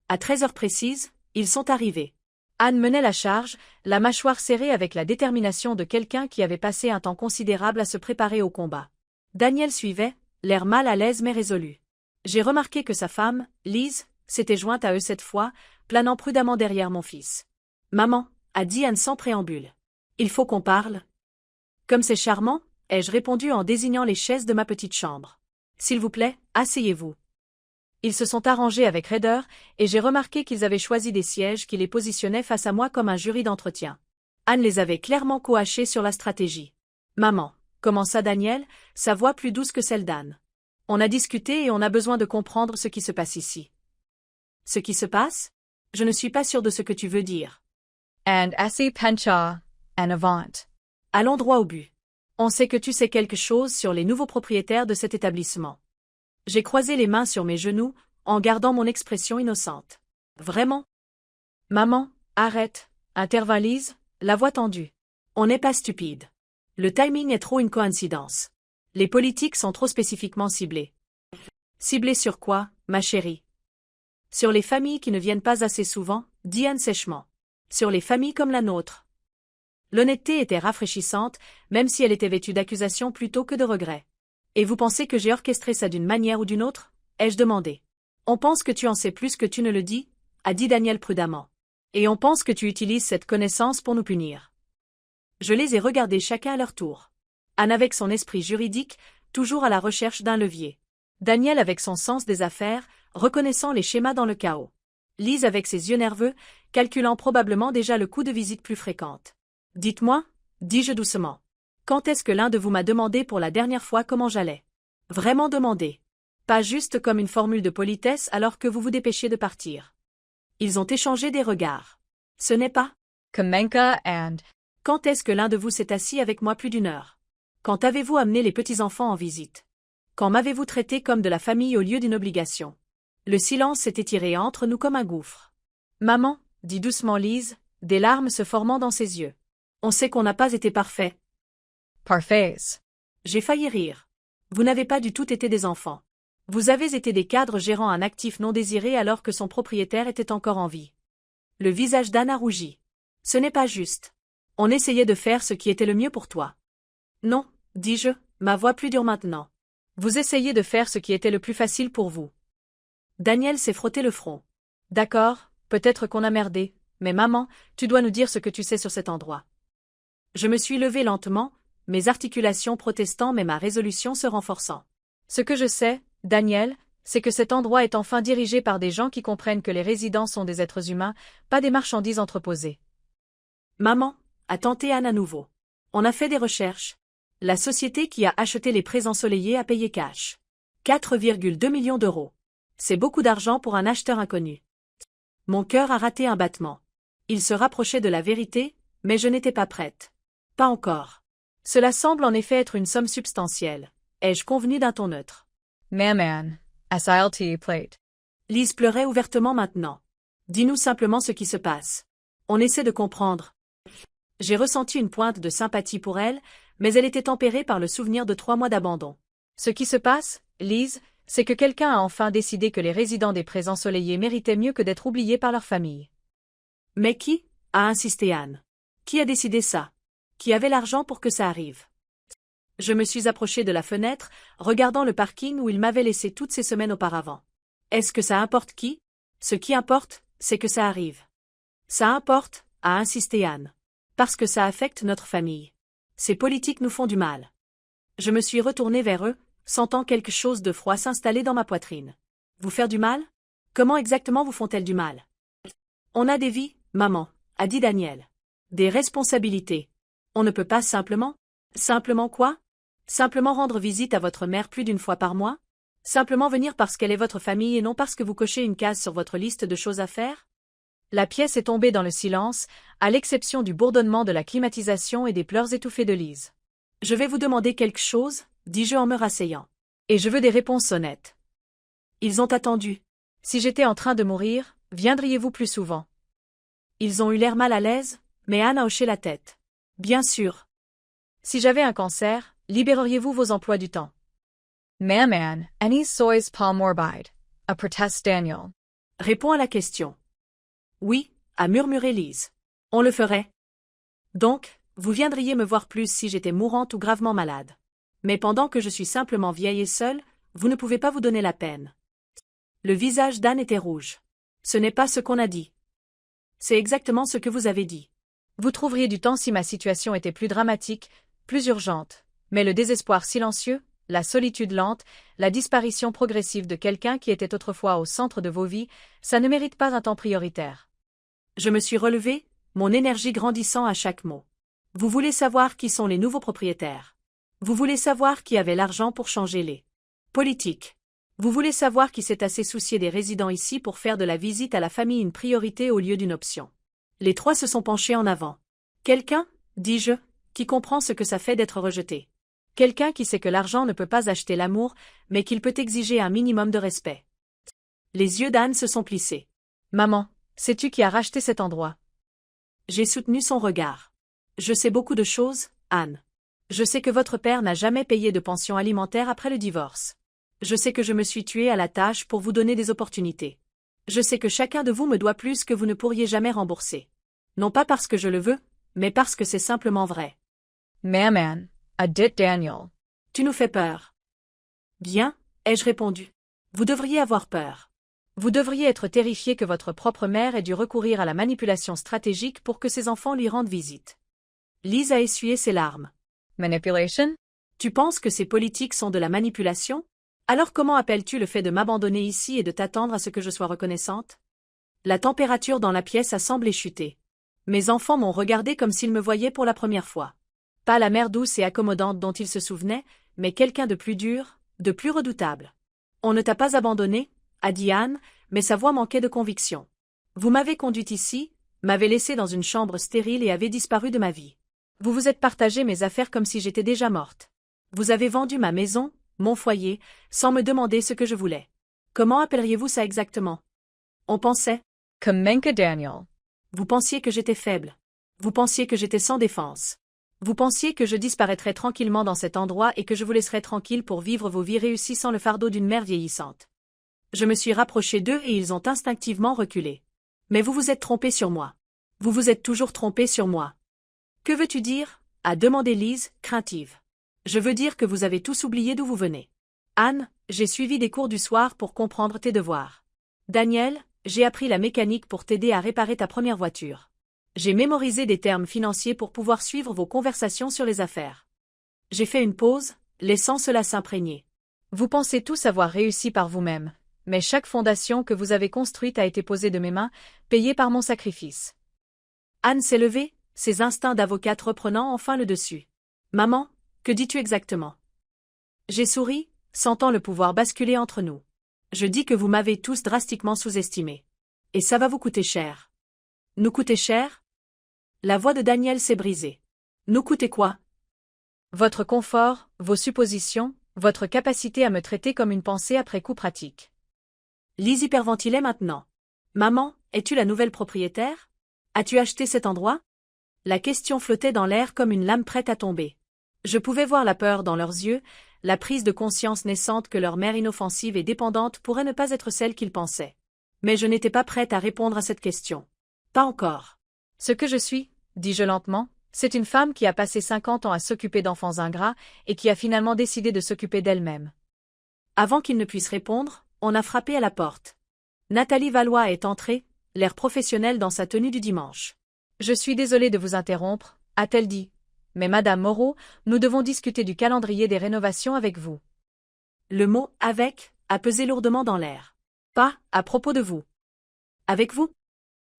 À 13h précises, ils sont arrivés. Anne menait la charge, la mâchoire serrée avec la détermination de quelqu'un qui avait passé un temps considérable à se préparer au combat. Daniel suivait, l'air mal à l'aise mais résolu. J'ai remarqué que sa femme, Lise, s'était jointe à eux cette fois, planant prudemment derrière mon fils. « Maman », a dit Anne sans préambule. « Il faut qu'on parle. » Comme c'est charmant, ai-je répondu en désignant les chaises de ma petite chambre. « S'il vous plaît, asseyez-vous. » Ils se sont arrangés avec raideur, et j'ai remarqué qu'ils avaient choisi des sièges qui les positionnaient face à moi comme un jury d'entretien. Anne les avait clairement coachés sur la stratégie. « Maman », commença Daniel, sa voix plus douce que celle d'Anne. « On a discuté et on a besoin de comprendre ce qui se passe ici. » « Ce qui se passe? Je ne suis pas sûre de ce que tu veux dire. And assez pencha, en avant. Allons droit au but. On sait que tu sais quelque chose sur les nouveaux propriétaires de cet établissement. J'ai croisé les mains sur mes genoux, en gardant mon expression innocente. Vraiment? Maman, arrête, intervint Lise, la voix tendue. On n'est pas stupide. Le timing est trop une coïncidence. Les politiques sont trop spécifiquement ciblés. Ciblés sur quoi, ma chérie? Sur les familles qui ne viennent pas assez souvent, dit Anne sèchement. Sur les familles comme la nôtre. L'honnêteté était rafraîchissante, même si elle était vêtue d'accusations plutôt que de regrets. Et vous pensez que j'ai orchestré ça d'une manière ou d'une autre? Ai-je demandé. On pense que tu en sais plus que tu ne le dis, a dit Daniel prudemment. Et on pense que tu utilises cette connaissance pour nous punir. Je les ai regardés chacun à leur tour. Anne avec son esprit juridique, toujours à la recherche d'un levier. Daniel avec son sens des affaires, reconnaissant les schémas dans le chaos. Lise avec ses yeux nerveux, calculant probablement déjà le coût de visite plus fréquente. « Dites-moi, dis-je doucement. Quand est-ce que l'un de vous m'a demandé pour la dernière fois comment j'allais? Vraiment demandé. Pas juste comme une formule de politesse alors que vous vous dépêchiez de partir. » Ils ont échangé des regards. Ce n'est pas. Kamenka and. Quand est-ce que l'un de vous s'est assis avec moi plus d'une heure? Quand avez-vous amené les petits-enfants en visite? Quand m'avez-vous traité comme de la famille au lieu d'une obligation? Le silence s'est étiré entre nous comme un gouffre. Maman, dit doucement Lise, des larmes se formant dans ses yeux. On sait qu'on n'a pas été parfait. Parfaits. J'ai failli rire. Vous n'avez pas du tout été des enfants. Vous avez été des cadres gérant un actif non désiré alors que son propriétaire était encore en vie. Le visage d'Anne a rougi. Ce n'est pas juste. On essayait de faire ce qui était le mieux pour toi. Non, dis-je, ma voix plus dure maintenant. Vous essayez de faire ce qui était le plus facile pour vous. Daniel s'est frotté le front. D'accord, peut-être qu'on a merdé, mais maman, tu dois nous dire ce que tu sais sur cet endroit. Je me suis levée lentement, mes articulations protestant mais ma résolution se renforçant. Ce que je sais, Daniel, c'est que cet endroit est enfin dirigé par des gens qui comprennent que les résidents sont des êtres humains, pas des marchandises entreposées. Maman, a tenté Anne à nouveau. On a fait des recherches. La société qui a acheté les prés ensoleillés a payé cash. 4,2 millions d'euros. C'est beaucoup d'argent pour un acheteur inconnu. Mon cœur a raté un battement. Il se rapprochait de la vérité, mais je n'étais pas prête. Pas encore. Cela semble en effet être une somme substantielle. Ai-je convenu d'un ton neutre? Maman, SILT plate. Lise pleurait ouvertement maintenant. Dis-nous simplement ce qui se passe. On essaie de comprendre. J'ai ressenti une pointe de sympathie pour elle, mais elle était tempérée par le souvenir de 3 mois d'abandon. Ce qui se passe, Lise, c'est que quelqu'un a enfin décidé que les résidents des prés ensoleillés méritaient mieux que d'être oubliés par leur famille. Mais qui? A insisté Anne. Qui a décidé ça? Qui avait l'argent pour que ça arrive? Je me suis approchée de la fenêtre, regardant le parking où il m'avait laissé toutes ces semaines auparavant. Est-ce que ça importe qui? Ce qui importe, c'est que ça arrive. Ça importe, a insisté Anne. Parce que ça affecte notre famille. Ces politiques nous font du mal. Je me suis retournée vers eux, sentant quelque chose de froid s'installer dans ma poitrine. Vous faire du mal? Comment exactement vous font-elles du mal? On a des vies, maman, a dit Daniel. Des responsabilités. On ne peut pas simplement? Simplement quoi? Simplement rendre visite à votre mère plus d'une fois par mois? Simplement venir parce qu'elle est votre famille et non parce que vous cochez une case sur votre liste de choses à faire? La pièce est tombée dans le silence, à l'exception du bourdonnement de la climatisation et des pleurs étouffés de Lise. Je vais vous demander quelque chose, dis-je en me rasseyant. Et je veux des réponses honnêtes. Ils ont attendu. Si j'étais en train de mourir, viendriez-vous plus souvent? Ils ont eu l'air mal à l'aise, mais Anne a hoché la tête. Bien sûr. Si j'avais un cancer, libéreriez-vous vos emplois du temps? Maman, any sois pas morbide. A protest Daniel. Réponds à la question. Oui, a murmuré Lise. On le ferait. Donc, vous viendriez me voir plus si j'étais mourante ou gravement malade. Mais pendant que je suis simplement vieille et seule, vous ne pouvez pas vous donner la peine. Le visage d'Anne était rouge. Ce n'est pas ce qu'on a dit. C'est exactement ce que vous avez dit. Vous trouveriez du temps si ma situation était plus dramatique, plus urgente. Mais le désespoir silencieux, la solitude lente, la disparition progressive de quelqu'un qui était autrefois au centre de vos vies, ça ne mérite pas un temps prioritaire. Je me suis relevée, mon énergie grandissant à chaque mot. Vous voulez savoir qui sont les nouveaux propriétaires. Vous voulez savoir qui avait l'argent pour changer les politiques. Vous voulez savoir qui s'est assez soucié des résidents ici pour faire de la visite à la famille une priorité au lieu d'une option. Les 3 se sont penchés en avant. Quelqu'un, dis-je, qui comprend ce que ça fait d'être rejeté. Quelqu'un qui sait que l'argent ne peut pas acheter l'amour, mais qu'il peut exiger un minimum de respect. Les yeux d'Anne se sont plissés. Maman, sais-tu qui a racheté cet endroit? J'ai soutenu son regard. Je sais beaucoup de choses, Anne. Je sais que votre père n'a jamais payé de pension alimentaire après le divorce. Je sais que je me suis tuée à la tâche pour vous donner des opportunités. Je sais que chacun de vous me doit plus que vous ne pourriez jamais rembourser. Non pas parce que je le veux, mais parce que c'est simplement vrai. Maman, a dit Daniel. Tu nous fais peur. Bien, ai-je répondu. Vous devriez avoir peur. Vous devriez être terrifié que votre propre mère ait dû recourir à la manipulation stratégique pour que ses enfants lui rendent visite. Lise a essuyé ses larmes. Manipulation? Tu penses que ces politiques sont de la manipulation? Alors comment appelles-tu le fait de m'abandonner ici et de t'attendre à ce que je sois reconnaissante? La température dans la pièce a semblé chuter. Mes enfants m'ont regardé comme s'ils me voyaient pour la première fois. Pas la mère douce et accommodante dont ils se souvenaient, mais quelqu'un de plus dur, de plus redoutable. On ne t'a pas abandonné, a dit Anne, mais sa voix manquait de conviction. Vous m'avez conduite ici, m'avez laissée dans une chambre stérile et avez disparu de ma vie. Vous vous êtes partagé mes affaires comme si j'étais déjà morte. Vous avez vendu ma maison, mon foyer, sans me demander ce que je voulais. Comment appelleriez-vous ça exactement? On pensait. Comme Menka Daniel. Vous pensiez que j'étais faible. Vous pensiez que j'étais sans défense. Vous pensiez que je disparaîtrais tranquillement dans cet endroit et que je vous laisserais tranquille pour vivre vos vies réussies sans le fardeau d'une mère vieillissante. Je me suis rapprochée d'eux et ils ont instinctivement reculé. Mais vous vous êtes trompé sur moi. Vous vous êtes toujours trompé sur moi. Que veux-tu dire? A demandé Lise, craintive. Je veux dire que vous avez tous oublié d'où vous venez. Anne, j'ai suivi des cours du soir pour comprendre tes devoirs. Daniel, j'ai appris la mécanique pour t'aider à réparer ta première voiture. J'ai mémorisé des termes financiers pour pouvoir suivre vos conversations sur les affaires. J'ai fait une pause, laissant cela s'imprégner. Vous pensez tous avoir réussi par vous-même, mais chaque fondation que vous avez construite a été posée de mes mains, payée par mon sacrifice. Anne s'est levée, ses instincts d'avocate reprenant enfin le dessus. Maman, que dis-tu exactement? J'ai souri, sentant le pouvoir basculer entre nous. Je dis que vous m'avez tous drastiquement sous-estimé. Et ça va vous coûter cher. Nous coûter cher? La voix de Daniel s'est brisée. Nous coûter quoi? Votre confort, vos suppositions, votre capacité à me traiter comme une pensée après coup pratique. Lise hyperventilait maintenant. Maman, es-tu la nouvelle propriétaire? As-tu acheté cet endroit? La question flottait dans l'air comme une lame prête à tomber. Je pouvais voir la peur dans leurs yeux, la prise de conscience naissante que leur mère inoffensive et dépendante pourrait ne pas être celle qu'ils pensaient. Mais je n'étais pas prête à répondre à cette question. Pas encore. Ce que je suis, dis-je lentement, c'est une femme qui a passé 50 ans à s'occuper d'enfants ingrats et qui a finalement décidé de s'occuper d'elle-même. Avant qu'il ne puisse répondre, on a frappé à la porte. Nathalie Valois est entrée, l'air professionnel dans sa tenue du dimanche. Je suis désolée de vous interrompre, a-t-elle dit. Mais Madame Moreau, nous devons discuter du calendrier des rénovations avec vous. Le mot « avec » a pesé lourdement dans l'air. Pas à propos de vous. Avec vous?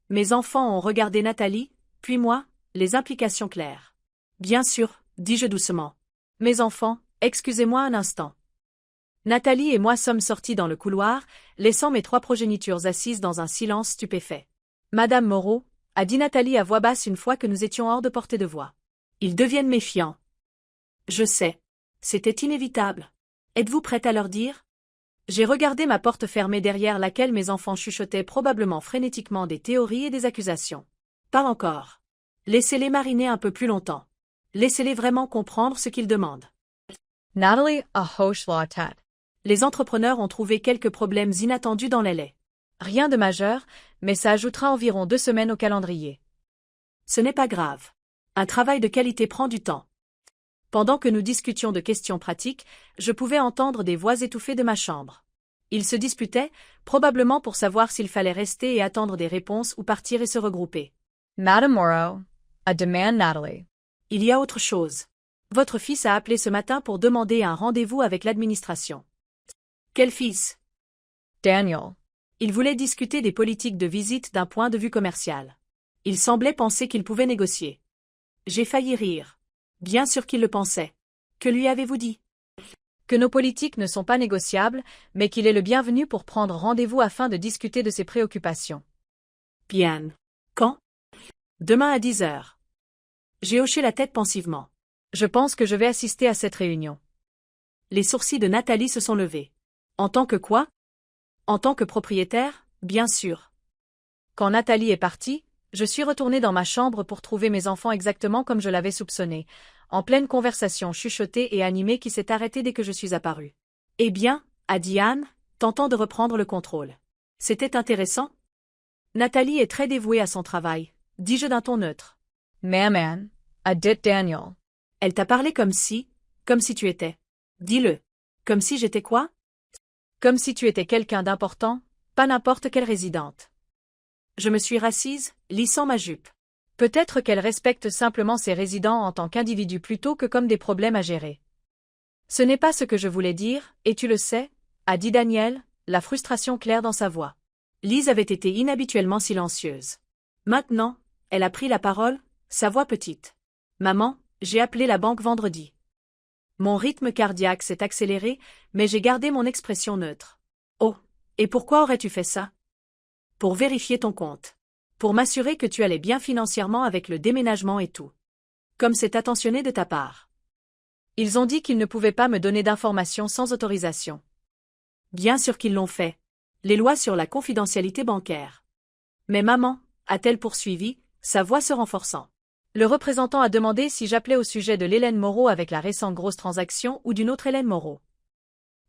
Mes enfants ont regardé Nathalie, puis moi, les implications claires. Bien sûr, dis-je doucement. Mes enfants, excusez-moi un instant. Nathalie et moi sommes sortis dans le couloir, laissant mes 3 progénitures assises dans un silence stupéfait. Madame Moreau, a dit Nathalie à voix basse une fois que nous étions hors de portée de voix. Ils deviennent méfiants. Je sais. C'était inévitable. Êtes-vous prête à leur dire? J'ai regardé ma porte fermée derrière laquelle mes enfants chuchotaient probablement frénétiquement des théories et des accusations. Pas encore. Laissez-les mariner un peu plus longtemps. Laissez-les vraiment comprendre ce qu'ils demandent. Natalie a hoche la tête. Les entrepreneurs ont trouvé quelques problèmes inattendus dans les laits. Rien de majeur, mais ça ajoutera environ 2 semaines au calendrier. Ce n'est pas grave. Un travail de qualité prend du temps. Pendant que nous discutions de questions pratiques, je pouvais entendre des voix étouffées de ma chambre. Ils se disputaient, probablement pour savoir s'il fallait rester et attendre des réponses ou partir et se regrouper. Madame Moreau, a demand Natalie. Il y a autre chose. Votre fils a appelé ce matin pour demander un rendez-vous avec l'administration. Quel fils? Daniel. Il voulait discuter des politiques de visite d'un point de vue commercial. Il semblait penser qu'il pouvait négocier. J'ai failli rire. Bien sûr qu'il le pensait. Que lui avez-vous dit? Que nos politiques ne sont pas négociables, mais qu'il est le bienvenu pour prendre rendez-vous afin de discuter de ses préoccupations. Bien. Quand? Demain à 10 heures. J'ai hoché la tête pensivement. Je pense que je vais assister à cette réunion. Les sourcils de Nathalie se sont levés. En tant que quoi? En tant que propriétaire, bien sûr. Quand Nathalie est partie, je suis retournée dans ma chambre pour trouver mes enfants exactement comme je l'avais soupçonné, en pleine conversation chuchotée et animée qui s'est arrêtée dès que je suis apparue. Eh bien, a dit Anne, tentant de reprendre le contrôle. C'était intéressant? Nathalie est très dévouée à son travail, dis-je d'un ton neutre. Maman, a dit Daniel. Elle t'a parlé comme si tu étais. Dis-le. Comme si j'étais quoi? Comme si tu étais quelqu'un d'important, pas n'importe quelle résidente. Je me suis rassise, lissant ma jupe. Peut-être qu'elle respecte simplement ses résidents en tant qu'individus plutôt que comme des problèmes à gérer. Ce n'est pas ce que je voulais dire, et tu le sais, a dit Daniel, la frustration claire dans sa voix. Lise avait été inhabituellement silencieuse. Maintenant, elle a pris la parole, sa voix petite. Maman, j'ai appelé la banque vendredi. Mon rythme cardiaque s'est accéléré, mais j'ai gardé mon expression neutre. Oh, et pourquoi aurais-tu fait ça? Pour vérifier ton compte. Pour m'assurer que tu allais bien financièrement avec le déménagement et tout. Comme c'est attentionné de ta part. Ils ont dit qu'ils ne pouvaient pas me donner d'informations sans autorisation. Bien sûr qu'ils l'ont fait. Les lois sur la confidentialité bancaire. Mais maman, a-t-elle poursuivi, sa voix se renforçant. Le représentant a demandé si j'appelais au sujet de l'Hélène Moreau avec la récente grosse transaction ou d'une autre Hélène Moreau.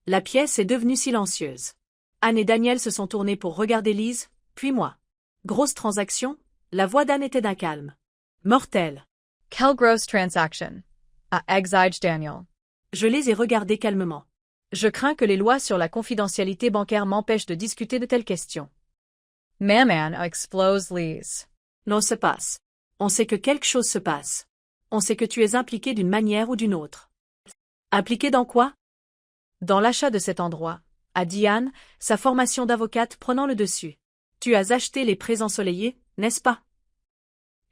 La pièce est devenue silencieuse. Anne et Daniel se sont tournés pour regarder Lise, puis moi. Grosse transaction, la voix d'Anne était d'un calme. Mortel. Quelle grosse transaction? A exige Daniel. Je les ai regardés calmement. Je crains que les lois sur la confidentialité bancaire m'empêchent de discuter de telles questions. Maman explose Lise. Non se passe. On sait que quelque chose se passe. On sait que tu es impliqué d'une manière ou d'une autre. Impliqué dans quoi? Dans l'achat de cet endroit, a dit Anne, sa formation d'avocate prenant le dessus. Tu as acheté les prés ensoleillés, n'est-ce pas?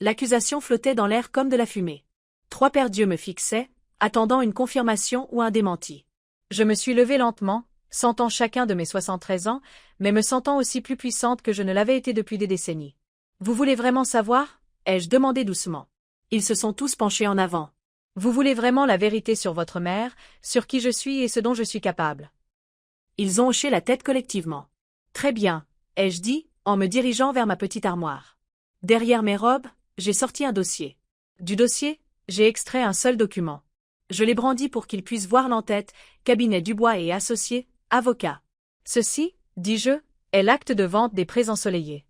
L'accusation flottait dans l'air comme de la fumée. 3 paires d'yeux me fixaient, attendant une confirmation ou un démenti. Je me suis levée lentement, sentant chacun de mes 73 ans, mais me sentant aussi plus puissante que je ne l'avais été depuis des décennies. Vous voulez vraiment savoir? Ai-je demandé doucement. Ils se sont tous penchés en avant. Vous voulez vraiment la vérité sur votre mère, sur qui je suis et ce dont je suis capable. Ils ont hoché la tête collectivement. Très bien, ai-je dit, en me dirigeant vers ma petite armoire. Derrière mes robes, j'ai sorti un dossier. Du dossier, j'ai extrait un seul document. Je l'ai brandi pour qu'ils puissent voir l'entête, cabinet Dubois et associés, avocat. Ceci, dis-je, est l'acte de vente des prés ensoleillés.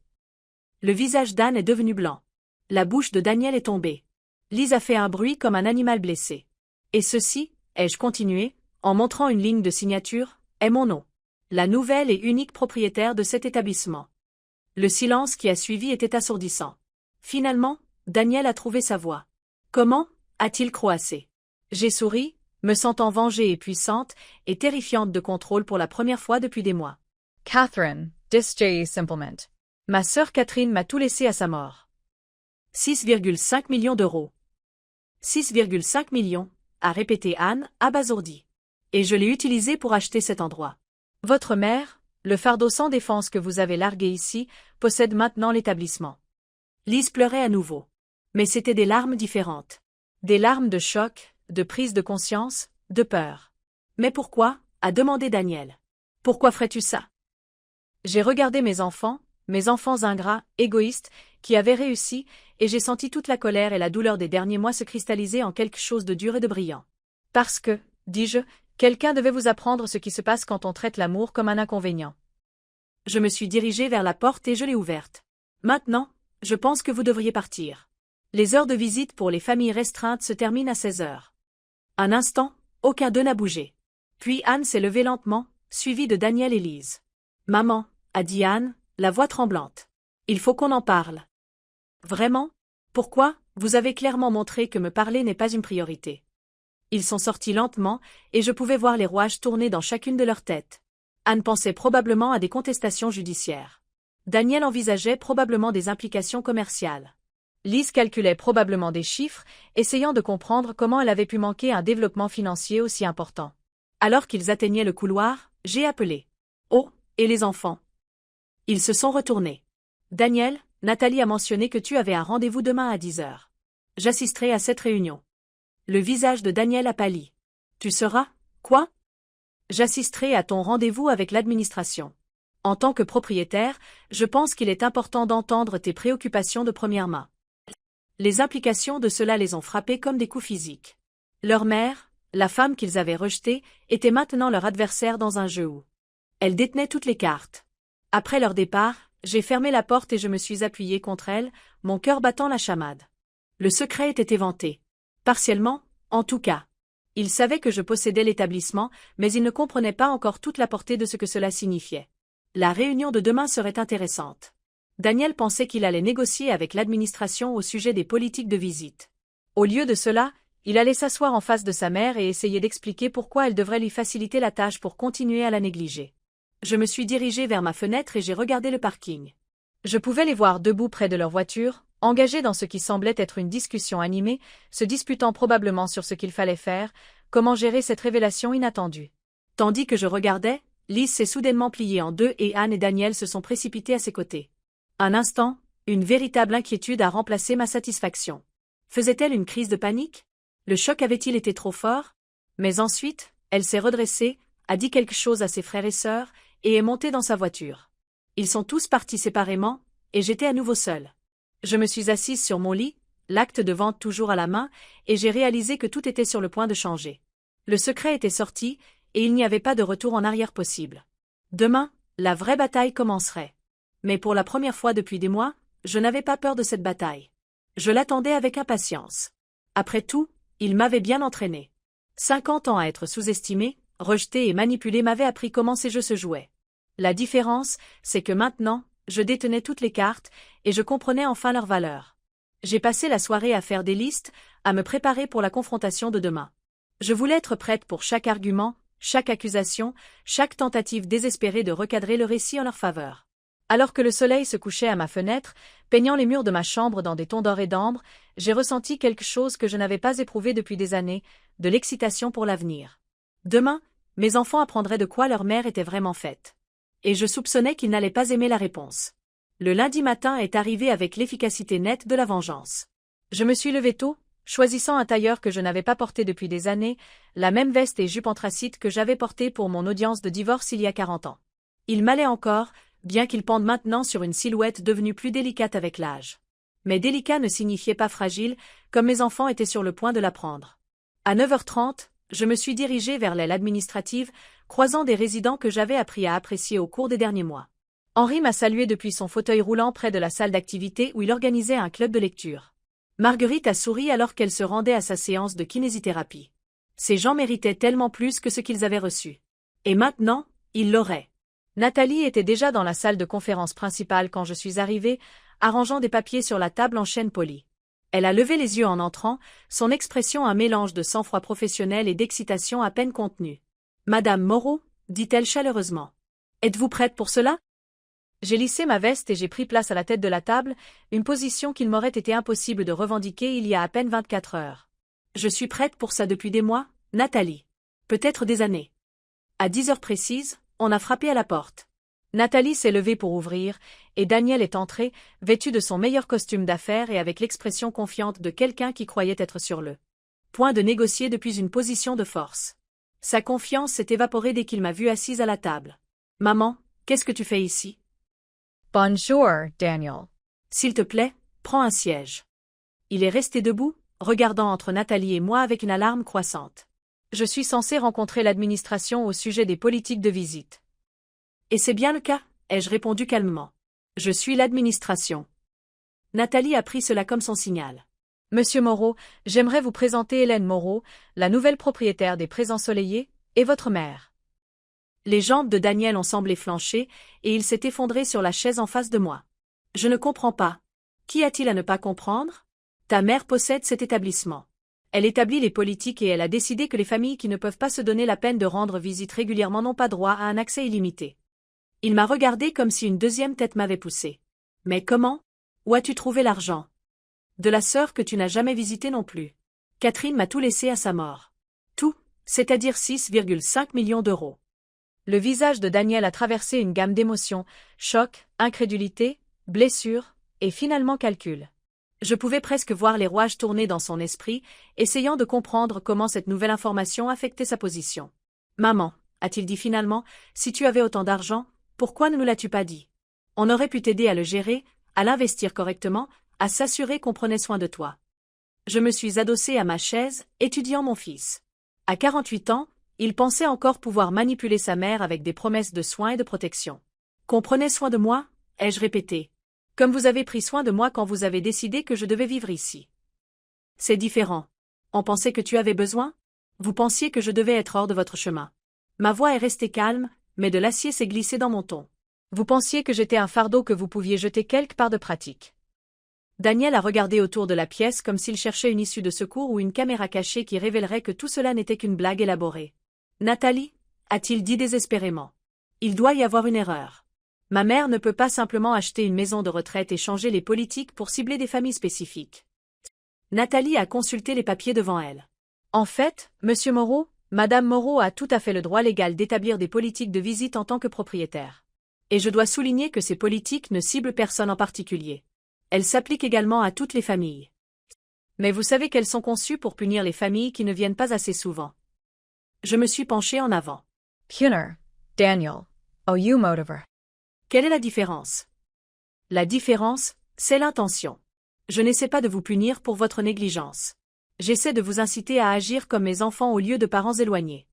Le visage d'Anne est devenu blanc. La bouche de Daniel est tombée. Lise a fait un bruit comme un animal blessé. Et ceci, ai-je continué, en montrant une ligne de signature, est mon nom. La nouvelle et unique propriétaire de cet établissement. Le silence qui a suivi était assourdissant. Finalement, Daniel a trouvé sa voix. Comment a-t-il croassé? J'ai souri, me sentant vengée et puissante, et terrifiante de contrôle pour la première fois depuis des mois. Catherine, dis-je simplement. Ma sœur Catherine m'a tout laissé à sa mort. 6,5 millions d'euros. 6,5 millions, a répété Anne, abasourdie. Et je l'ai utilisé pour acheter cet endroit. Votre mère, le fardeau sans défense que vous avez largué ici, possède maintenant l'établissement. Lise pleurait à nouveau. Mais c'étaient des larmes différentes. Des larmes de choc, de prise de conscience, de peur. Mais pourquoi, a demandé Daniel. Pourquoi ferais-tu ça? J'ai regardé mes enfants ingrats, égoïstes, qui avaient réussi, et j'ai senti toute la colère et la douleur des derniers mois se cristalliser en quelque chose de dur et de brillant. Parce que, dis-je, quelqu'un devait vous apprendre ce qui se passe quand on traite l'amour comme un inconvénient. Je me suis dirigée vers la porte et je l'ai ouverte. Maintenant, je pense que vous devriez partir. Les heures de visite pour les familles restreintes se terminent à 16 heures. Un instant, aucun d'eux n'a bougé. Puis Anne s'est levée lentement, suivie de Daniel et Lise. Maman, a dit Anne, la voix tremblante. Il faut qu'on en parle. Vraiment? Pourquoi? Vous avez clairement montré que me parler n'est pas une priorité. Ils sont sortis lentement, et je pouvais voir les rouages tourner dans chacune de leurs têtes. Anne pensait probablement à des contestations judiciaires. Daniel envisageait probablement des implications commerciales. Lise calculait probablement des chiffres, essayant de comprendre comment elle avait pu manquer un développement financier aussi important. Alors qu'ils atteignaient le couloir, j'ai appelé. Oh, et les enfants? Ils se sont retournés. Daniel, Nathalie a mentionné que tu avais un rendez-vous demain à 10 heures. J'assisterai à cette réunion. Le visage de Daniel a pâli. Tu seras, quoi? J'assisterai à ton rendez-vous avec l'administration. En tant que propriétaire, je pense qu'il est important d'entendre tes préoccupations de première main. Les implications de cela les ont frappés comme des coups physiques. Leur mère, la femme qu'ils avaient rejetée, était maintenant leur adversaire dans un jeu où elle détenait toutes les cartes. Après leur départ, j'ai fermé la porte et je me suis appuyée contre elle, mon cœur battant la chamade. Le secret était éventé. Partiellement, en tout cas. Ils savaient que je possédais l'établissement, mais ils ne comprenaient pas encore toute la portée de ce que cela signifiait. La réunion de demain serait intéressante. Daniel pensait qu'il allait négocier avec l'administration au sujet des politiques de visite. Au lieu de cela, il allait s'asseoir en face de sa mère et essayer d'expliquer pourquoi elle devrait lui faciliter la tâche pour continuer à la négliger. Je me suis dirigée vers ma fenêtre et j'ai regardé le parking. Je pouvais les voir debout près de leur voiture, engagés dans ce qui semblait être une discussion animée, se disputant probablement sur ce qu'il fallait faire, comment gérer cette révélation inattendue. Tandis que je regardais, Lise s'est soudainement pliée en deux et Anne et Daniel se sont précipités à ses côtés. Un instant, une véritable inquiétude a remplacé ma satisfaction. Faisait-elle une crise de panique? Le choc avait-il été trop fort? Mais ensuite, elle s'est redressée, a dit quelque chose à ses frères et sœurs, et est montée dans sa voiture. Ils sont tous partis séparément, et j'étais à nouveau seule. Je me suis assise sur mon lit, l'acte de vente toujours à la main, et j'ai réalisé que tout était sur le point de changer. Le secret était sorti, et il n'y avait pas de retour en arrière possible. Demain, la vraie bataille commencerait. Mais pour la première fois depuis des mois, je n'avais pas peur de cette bataille. Je l'attendais avec impatience. Après tout, il m'avait bien entraîné. 50 ans à être sous-estimé, rejeté et manipulé m'avaient appris comment ces jeux se jouaient. La différence, c'est que maintenant, je détenais toutes les cartes, et je comprenais enfin leur valeur. J'ai passé la soirée à faire des listes, à me préparer pour la confrontation de demain. Je voulais être prête pour chaque argument, chaque accusation, chaque tentative désespérée de recadrer le récit en leur faveur. Alors que le soleil se couchait à ma fenêtre, peignant les murs de ma chambre dans des tons d'or et d'ambre, j'ai ressenti quelque chose que je n'avais pas éprouvé depuis des années, de l'excitation pour l'avenir. Demain, mes enfants apprendraient de quoi leur mère était vraiment faite. Et je soupçonnais qu'ils n'allaient pas aimer la réponse. Le lundi matin est arrivé avec l'efficacité nette de la vengeance. Je me suis levée tôt, choisissant un tailleur que je n'avais pas porté depuis des années, la même veste et jupe anthracite que j'avais portée pour mon audience de divorce il y a 40 ans. Il m'allait encore, bien qu'il pende maintenant sur une silhouette devenue plus délicate avec l'âge. Mais délicat ne signifiait pas fragile, comme mes enfants étaient sur le point de l'apprendre. À 9h30, je me suis dirigée vers l'aile administrative, croisant des résidents que j'avais appris à apprécier au cours des derniers mois. Henri m'a salué depuis son fauteuil roulant près de la salle d'activité où il organisait un club de lecture. Marguerite a souri alors qu'elle se rendait à sa séance de kinésithérapie. Ces gens méritaient tellement plus que ce qu'ils avaient reçu. Et maintenant, ils l'auraient. Nathalie était déjà dans la salle de conférence principale quand je suis arrivée, arrangeant des papiers sur la table en chêne poli. Elle a levé les yeux en entrant, son expression un mélange de sang-froid professionnel et d'excitation à peine contenue. « Madame Moreau » dit-elle chaleureusement. « Êtes-vous prête pour cela ?» J'ai lissé ma veste et j'ai pris place à la tête de la table, une position qu'il m'aurait été impossible de revendiquer il y a à peine 24 heures. Je suis prête pour ça depuis des mois, Nathalie. Peut-être des années. À 10 heures précises, on a frappé à la porte. Nathalie s'est levée pour ouvrir, et Daniel est entré, vêtu de son meilleur costume d'affaires et avec l'expression confiante de quelqu'un qui croyait être sur le point de négocier depuis une position de force. Sa confiance s'est évaporée dès qu'il m'a vue assise à la table. « Maman, qu'est-ce que tu fais ici ?»« Bonjour, Daniel. »« S'il te plaît, prends un siège. » Il est resté debout, regardant entre Nathalie et moi avec une alarme croissante. « Je suis censé rencontrer l'administration au sujet des politiques de visite. » « Et c'est bien le cas, ai-je répondu calmement. Je suis l'administration. Nathalie a pris cela comme son signal. Monsieur Moreau, j'aimerais vous présenter Hélène Moreau, la nouvelle propriétaire des Prés Ensoleillés, et votre mère. Les jambes de Daniel ont semblé flancher, et il s'est effondré sur la chaise en face de moi. Je ne comprends pas. Qu'y a-t-il à ne pas comprendre? Ta mère possède cet établissement. Elle établit les politiques et elle a décidé que les familles qui ne peuvent pas se donner la peine de rendre visite régulièrement n'ont pas droit à un accès illimité. Il m'a regardé comme si une deuxième tête m'avait poussé. Mais comment? Où as-tu trouvé l'argent? De la sœur que tu n'as jamais visitée non plus. Catherine m'a tout laissé à sa mort. Tout, c'est-à-dire 6,5 millions d'euros. Le visage de Daniel a traversé une gamme d'émotions, choc, incrédulité, blessure, et finalement calcul. Je pouvais presque voir les rouages tourner dans son esprit, essayant de comprendre comment cette nouvelle information affectait sa position. « Maman, a-t-il dit finalement, si tu avais autant d'argent, pourquoi ne nous l'as-tu pas dit? On aurait pu t'aider à le gérer, à l'investir correctement, à s'assurer qu'on prenait soin de toi. » Je me suis adossée à ma chaise, étudiant mon fils. À 48 ans, il pensait encore pouvoir manipuler sa mère avec des promesses de soins et de protection. « Qu'on prenait soin de moi ?» ai-je répété. « Comme vous avez pris soin de moi quand vous avez décidé que je devais vivre ici. » C'est différent. On pensait que tu avais besoin? Vous pensiez que je devais être hors de votre chemin. Ma voix est restée calme, mais de l'acier s'est glissé dans mon ton. Vous pensiez que j'étais un fardeau que vous pouviez jeter quelque part de pratique. Daniel a regardé autour de la pièce comme s'il cherchait une issue de secours ou une caméra cachée qui révélerait que tout cela n'était qu'une blague élaborée. « Nathalie » a-t-il dit désespérément. « Il doit y avoir une erreur. Ma mère ne peut pas simplement acheter une maison de retraite et changer les politiques pour cibler des familles spécifiques. » Nathalie a consulté les papiers devant elle. « En fait, Monsieur Moreau, Madame Moreau a tout à fait le droit légal d'établir des politiques de visite en tant que propriétaire. Et je dois souligner que ces politiques ne ciblent personne en particulier. Elles s'appliquent également à toutes les familles. Mais vous savez qu'elles sont conçues pour punir les familles qui ne viennent pas assez souvent. » Je me suis penchée en avant. « Punir, Daniel. Oh, you motiver. » Quelle est la différence? La différence, c'est l'intention. Je n'essaie pas de vous punir pour votre négligence. J'essaie de vous inciter à agir comme mes enfants au lieu de parents éloignés.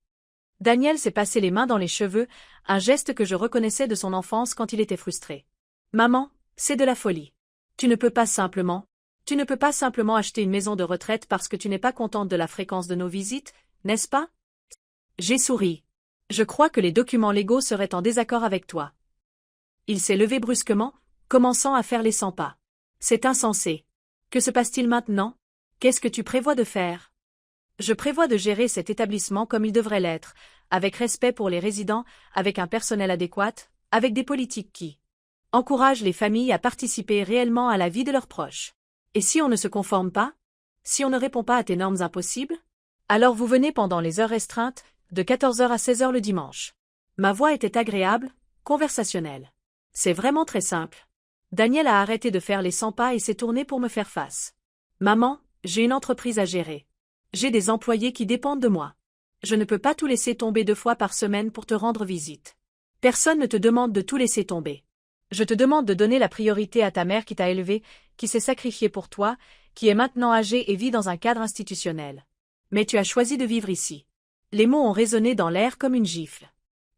Daniel s'est passé les mains dans les cheveux, un geste que je reconnaissais de son enfance quand il était frustré. « Maman, c'est de la folie. Tu ne peux pas simplement acheter une maison de retraite parce que tu n'es pas contente de la fréquence de nos visites, n'est-ce pas? » J'ai souri. Je crois que les documents légaux seraient en désaccord avec toi. Il s'est levé brusquement, commençant à faire les 100 pas. C'est insensé. Que se passe-t-il maintenant? Qu'est-ce que tu prévois de faire? Je prévois de gérer cet établissement comme il devrait l'être, avec respect pour les résidents, avec un personnel adéquat, avec des politiques qui encouragent les familles à participer réellement à la vie de leurs proches. Et si on ne se conforme pas? Si on ne répond pas à tes normes impossibles? Alors vous venez pendant les heures restreintes, de 14h à 16h le dimanche. Ma voix était agréable, conversationnelle. C'est vraiment très simple. Daniel a arrêté de faire les 100 pas et s'est tourné pour me faire face. Maman, J'ai une entreprise à gérer. J'ai des employés qui dépendent de moi. Je ne peux pas tout laisser tomber 2 fois par semaine pour te rendre visite. Personne ne te demande de tout laisser tomber. Je te demande de donner la priorité à ta mère qui t'a élevé, qui s'est sacrifiée pour toi, qui est maintenant âgée et vit dans un cadre institutionnel. Mais tu as choisi de vivre ici. Les mots ont résonné dans l'air comme une gifle.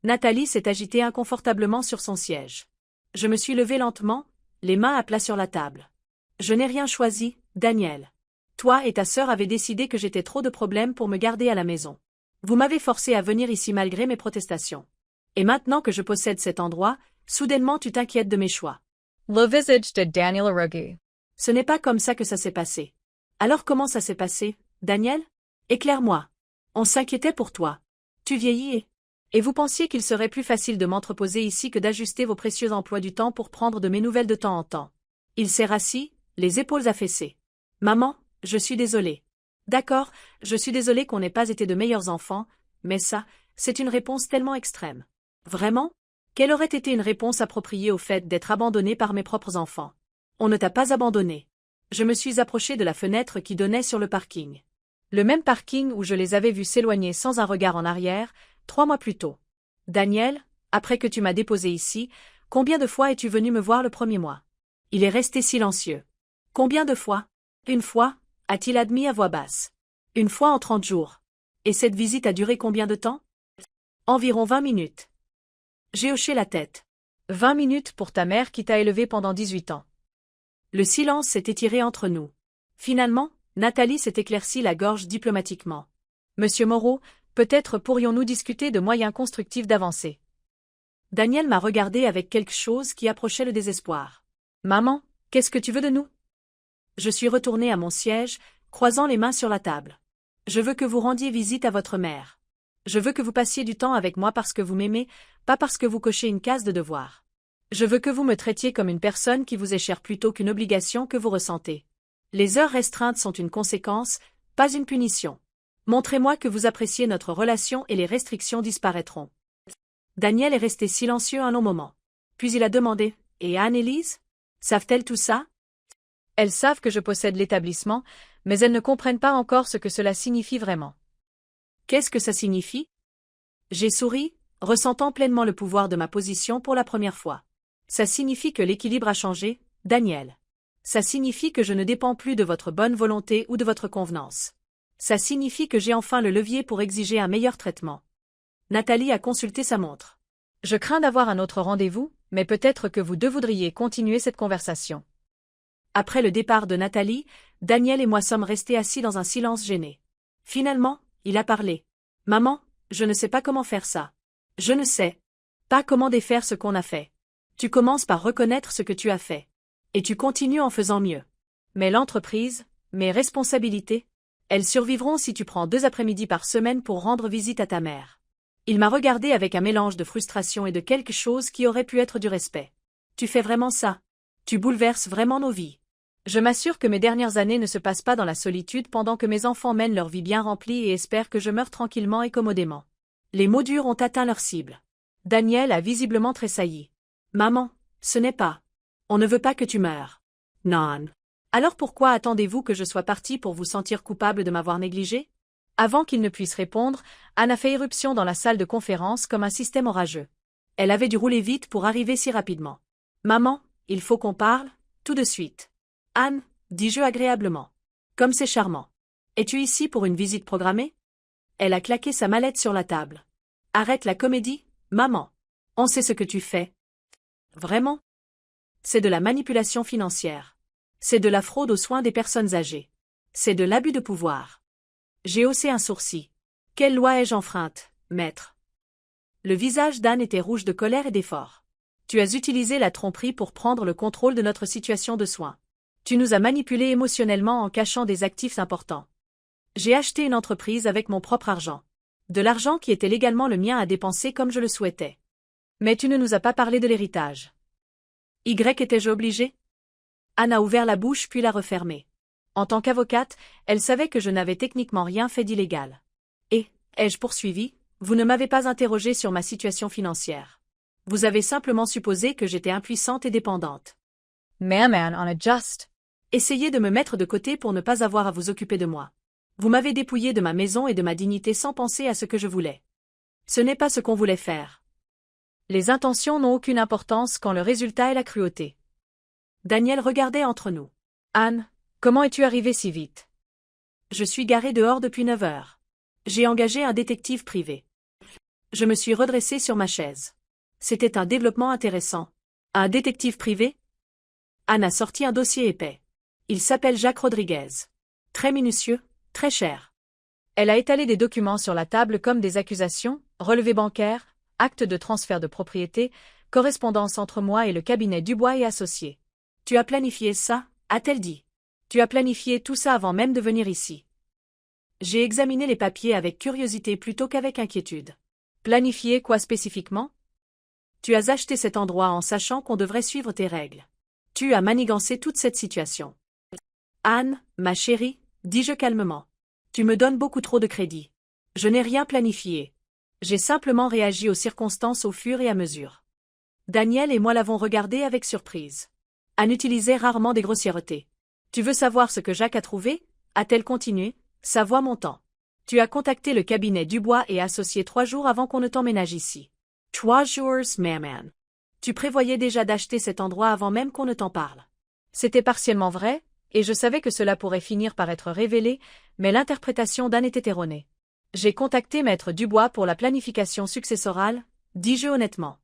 Nathalie s'est agitée inconfortablement sur son siège. Je me suis levée lentement, les mains à plat sur la table. Je n'ai rien choisi, Daniel. Toi et ta sœur avez décidé que j'étais trop de problèmes pour me garder à la maison. Vous m'avez forcé à venir ici malgré mes protestations. Et maintenant que je possède cet endroit, soudainement tu t'inquiètes de mes choix. Le visage de Daniel Arugui. Ce n'est pas comme ça que ça s'est passé. Alors comment ça s'est passé, Daniel? Éclaire-moi. On s'inquiétait pour toi. Tu vieillis et vous pensiez qu'il serait plus facile de m'entreposer ici que d'ajuster vos précieux emplois du temps pour prendre de mes nouvelles de temps en temps. Il s'est rassis, les épaules affaissées. Maman, je suis désolée. D'accord, je suis désolée qu'on n'ait pas été de meilleurs enfants, mais ça, c'est une réponse tellement extrême. Vraiment? Quelle aurait été une réponse appropriée au fait d'être abandonnée par mes propres enfants? On ne t'a pas abandonnée. Je me suis approchée de la fenêtre qui donnait sur le parking. Le même parking où je les avais vus s'éloigner sans un regard en arrière, 3 mois plus tôt. Daniel, après que tu m'as déposé ici, combien de fois es-tu venu me voir le premier mois? Il est resté silencieux. Combien de fois? Une fois, a-t-il admis à voix basse. Une fois en 30 jours. Et cette visite a duré combien de temps? Environ 20 minutes. J'ai hoché la tête. 20 minutes pour ta mère qui t'a élevé pendant 18 ans. Le silence s'est étiré entre nous. Finalement, Nathalie s'est éclaircie la gorge diplomatiquement. Monsieur Moreau, peut-être pourrions-nous discuter de moyens constructifs d'avancer. Daniel m'a regardé avec quelque chose qui approchait le désespoir. Maman, qu'est-ce que tu veux de nous? Je suis retournée à mon siège, croisant les mains sur la table. Je veux que vous rendiez visite à votre mère. Je veux que vous passiez du temps avec moi parce que vous m'aimez, pas parce que vous cochez une case de devoir. Je veux que vous me traitiez comme une personne qui vous est chère plutôt qu'une obligation que vous ressentez. Les heures restreintes sont une conséquence, pas une punition. Montrez-moi que vous appréciez notre relation et les restrictions disparaîtront. Daniel est resté silencieux un long moment. Puis il a demandé, et Anne-Élise? Savent-elles tout ça? Elles savent que je possède l'établissement, mais elles ne comprennent pas encore ce que cela signifie vraiment. Qu'est-ce que ça signifie? J'ai souri, ressentant pleinement le pouvoir de ma position pour la première fois. Ça signifie que l'équilibre a changé, Daniel. Ça signifie que je ne dépends plus de votre bonne volonté ou de votre convenance. Ça signifie que j'ai enfin le levier pour exiger un meilleur traitement. Nathalie a consulté sa montre. Je crains d'avoir un autre rendez-vous, mais peut-être que vous deux voudriez continuer cette conversation. Après le départ de Nathalie, Daniel et moi sommes restés assis dans un silence gêné. Finalement, il a parlé. Maman, je ne sais pas comment faire ça. Je ne sais pas comment défaire ce qu'on a fait. Tu commences par reconnaître ce que tu as fait. Et tu continues en faisant mieux. Mais l'entreprise, mes responsabilités, elles survivront si tu prends 2 après-midi par semaine pour rendre visite à ta mère. Il m'a regardé avec un mélange de frustration et de quelque chose qui aurait pu être du respect. Tu fais vraiment ça. Tu bouleverses vraiment nos vies. Je m'assure que mes dernières années ne se passent pas dans la solitude pendant que mes enfants mènent leur vie bien remplie et espèrent que je meure tranquillement et commodément. Les mots durs ont atteint leur cible. Daniel a visiblement tressailli. Maman, ce n'est pas. On ne veut pas que tu meures. Non. Alors pourquoi attendez-vous que je sois partie pour vous sentir coupable de m'avoir négligé? Avant qu'il ne puisse répondre, Anne a fait irruption dans la salle de conférence comme un système orageux. Elle avait dû rouler vite pour arriver si rapidement. Maman, il faut qu'on parle, tout de suite. Anne, dis-je agréablement. Comme c'est charmant. Es-tu ici pour une visite programmée? Elle a claqué sa mallette sur la table. Arrête la comédie, maman. On sait ce que tu fais. Vraiment? C'est de la manipulation financière. C'est de la fraude aux soins des personnes âgées. C'est de l'abus de pouvoir. J'ai haussé un sourcil. Quelle loi ai-je enfreinte, maître? Le visage d'Anne était rouge de colère et d'effort. Tu as utilisé la tromperie pour prendre le contrôle de notre situation de soins. Tu nous as manipulés émotionnellement en cachant des actifs importants. J'ai acheté une entreprise avec mon propre argent. De l'argent qui était légalement le mien à dépenser comme je le souhaitais. Mais tu ne nous as pas parlé de l'héritage. Étais-je obligée? Anne a ouvert la bouche puis l'a refermée. En tant qu'avocate, elle savait que je n'avais techniquement rien fait d'illégal. Et, ai-je poursuivi, vous ne m'avez pas interrogé sur ma situation financière. Vous avez simplement supposé que j'étais impuissante et dépendante. Man on a just. Essayez de me mettre de côté pour ne pas avoir à vous occuper de moi. Vous m'avez dépouillé de ma maison et de ma dignité sans penser à ce que je voulais. Ce n'est pas ce qu'on voulait faire. Les intentions n'ont aucune importance quand le résultat est la cruauté. Daniel regardait entre nous. Anne, comment es-tu arrivée si vite? Je suis garée dehors depuis 9 heures. J'ai engagé un détective privé. Je me suis redressée sur ma chaise. C'était un développement intéressant. Un détective privé? Anne a sorti un dossier épais. Il s'appelle Jacques Rodriguez. Très minutieux, très cher. Elle a étalé des documents sur la table comme des accusations, relevés bancaires, actes de transfert de propriété, correspondance entre moi et le cabinet Dubois et Associés. Tu as planifié ça, a-t-elle dit. Tu as planifié tout ça avant même de venir ici. J'ai examiné les papiers avec curiosité plutôt qu'avec inquiétude. Planifié quoi spécifiquement? Tu as acheté cet endroit en sachant qu'on devrait suivre tes règles. Tu as manigancé toute cette situation. Anne, ma chérie, dis-je calmement. Tu me donnes beaucoup trop de crédit. Je n'ai rien planifié. J'ai simplement réagi aux circonstances au fur et à mesure. Daniel et moi l'avons regardé avec surprise. Anne utilisait rarement des grossièretés. Tu veux savoir ce que Jacques a trouvé? A-t-elle continué, sa voix montant. Tu as contacté le cabinet Dubois et Associés 3 jours avant qu'on ne t'emménage ici. 3 jours, maman. Tu prévoyais déjà d'acheter cet endroit avant même qu'on ne t'en parle. C'était partiellement vrai, et je savais que cela pourrait finir par être révélé, mais l'interprétation d'Anne était erronée. J'ai contacté Maître Dubois pour la planification successorale, dis-je honnêtement.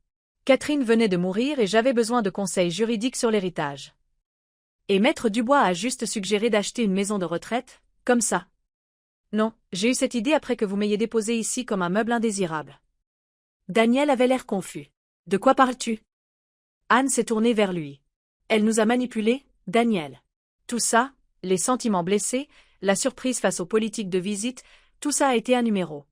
Catherine venait de mourir et j'avais besoin de conseils juridiques sur l'héritage. Et Maître Dubois a juste suggéré d'acheter une maison de retraite, comme ça. Non, j'ai eu cette idée après que vous m'ayez déposé ici comme un meuble indésirable. Daniel avait l'air confus. De quoi parles-tu? Anne s'est tournée vers lui. Elle nous a manipulés, Daniel. Tout ça, les sentiments blessés, la surprise face aux politiques de visite, tout ça a été un numéro.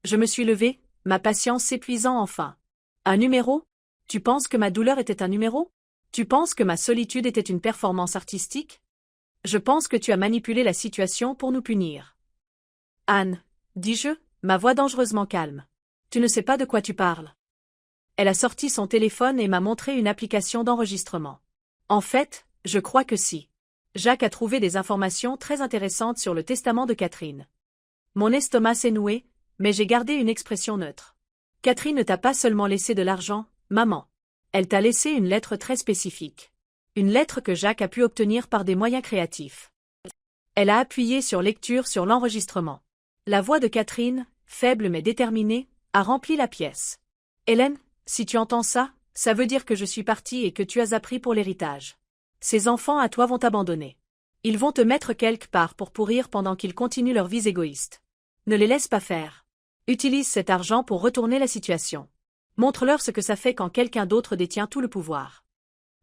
Je me suis levée, ma patience s'épuisant enfin. Un numéro? Tu penses que ma douleur était un numéro? Tu penses que ma solitude était une performance artistique? Je pense que tu as manipulé la situation pour nous punir. Anne, dis-je, ma voix dangereusement calme. Tu ne sais pas de quoi tu parles. Elle a sorti son téléphone et m'a montré une application d'enregistrement. En fait, je crois que si. Jacques a trouvé des informations très intéressantes sur le testament de Catherine. Mon estomac s'est noué, mais j'ai gardé une expression neutre. Catherine ne t'a pas seulement laissé de l'argent, maman. Elle t'a laissé une lettre très spécifique. Une lettre que Jacques a pu obtenir par des moyens créatifs. Elle a appuyé sur lecture sur l'enregistrement. La voix de Catherine, faible mais déterminée, a rempli la pièce. Hélène, si tu entends ça, ça veut dire que je suis partie et que tu as appris pour l'héritage. Ces enfants à toi vont t'abandonner. Ils vont te mettre quelque part pour pourrir pendant qu'ils continuent leur vie égoïste. Ne les laisse pas faire. Utilise cet argent pour retourner la situation. Montre-leur ce que ça fait quand quelqu'un d'autre détient tout le pouvoir.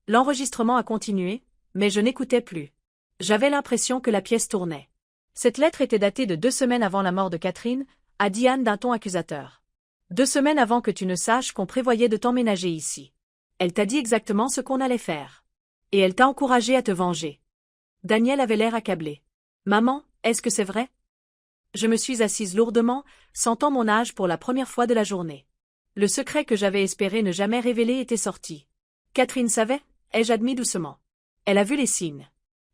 L'enregistrement a continué, mais je n'écoutais plus. J'avais l'impression que la pièce tournait. Cette lettre était datée de 2 semaines avant la mort de Catherine, a dit Anne d'un ton accusateur. 2 semaines avant que tu ne saches qu'on prévoyait de t'emménager ici. Elle t'a dit exactement ce qu'on allait faire. Et elle t'a encouragé à te venger. Daniel avait l'air accablé. Maman, est-ce que c'est vrai? Je me suis assise lourdement, sentant mon âge pour la première fois de la journée. Le secret que j'avais espéré ne jamais révéler était sorti. Catherine savait, ai-je admis doucement. Elle a vu les signes.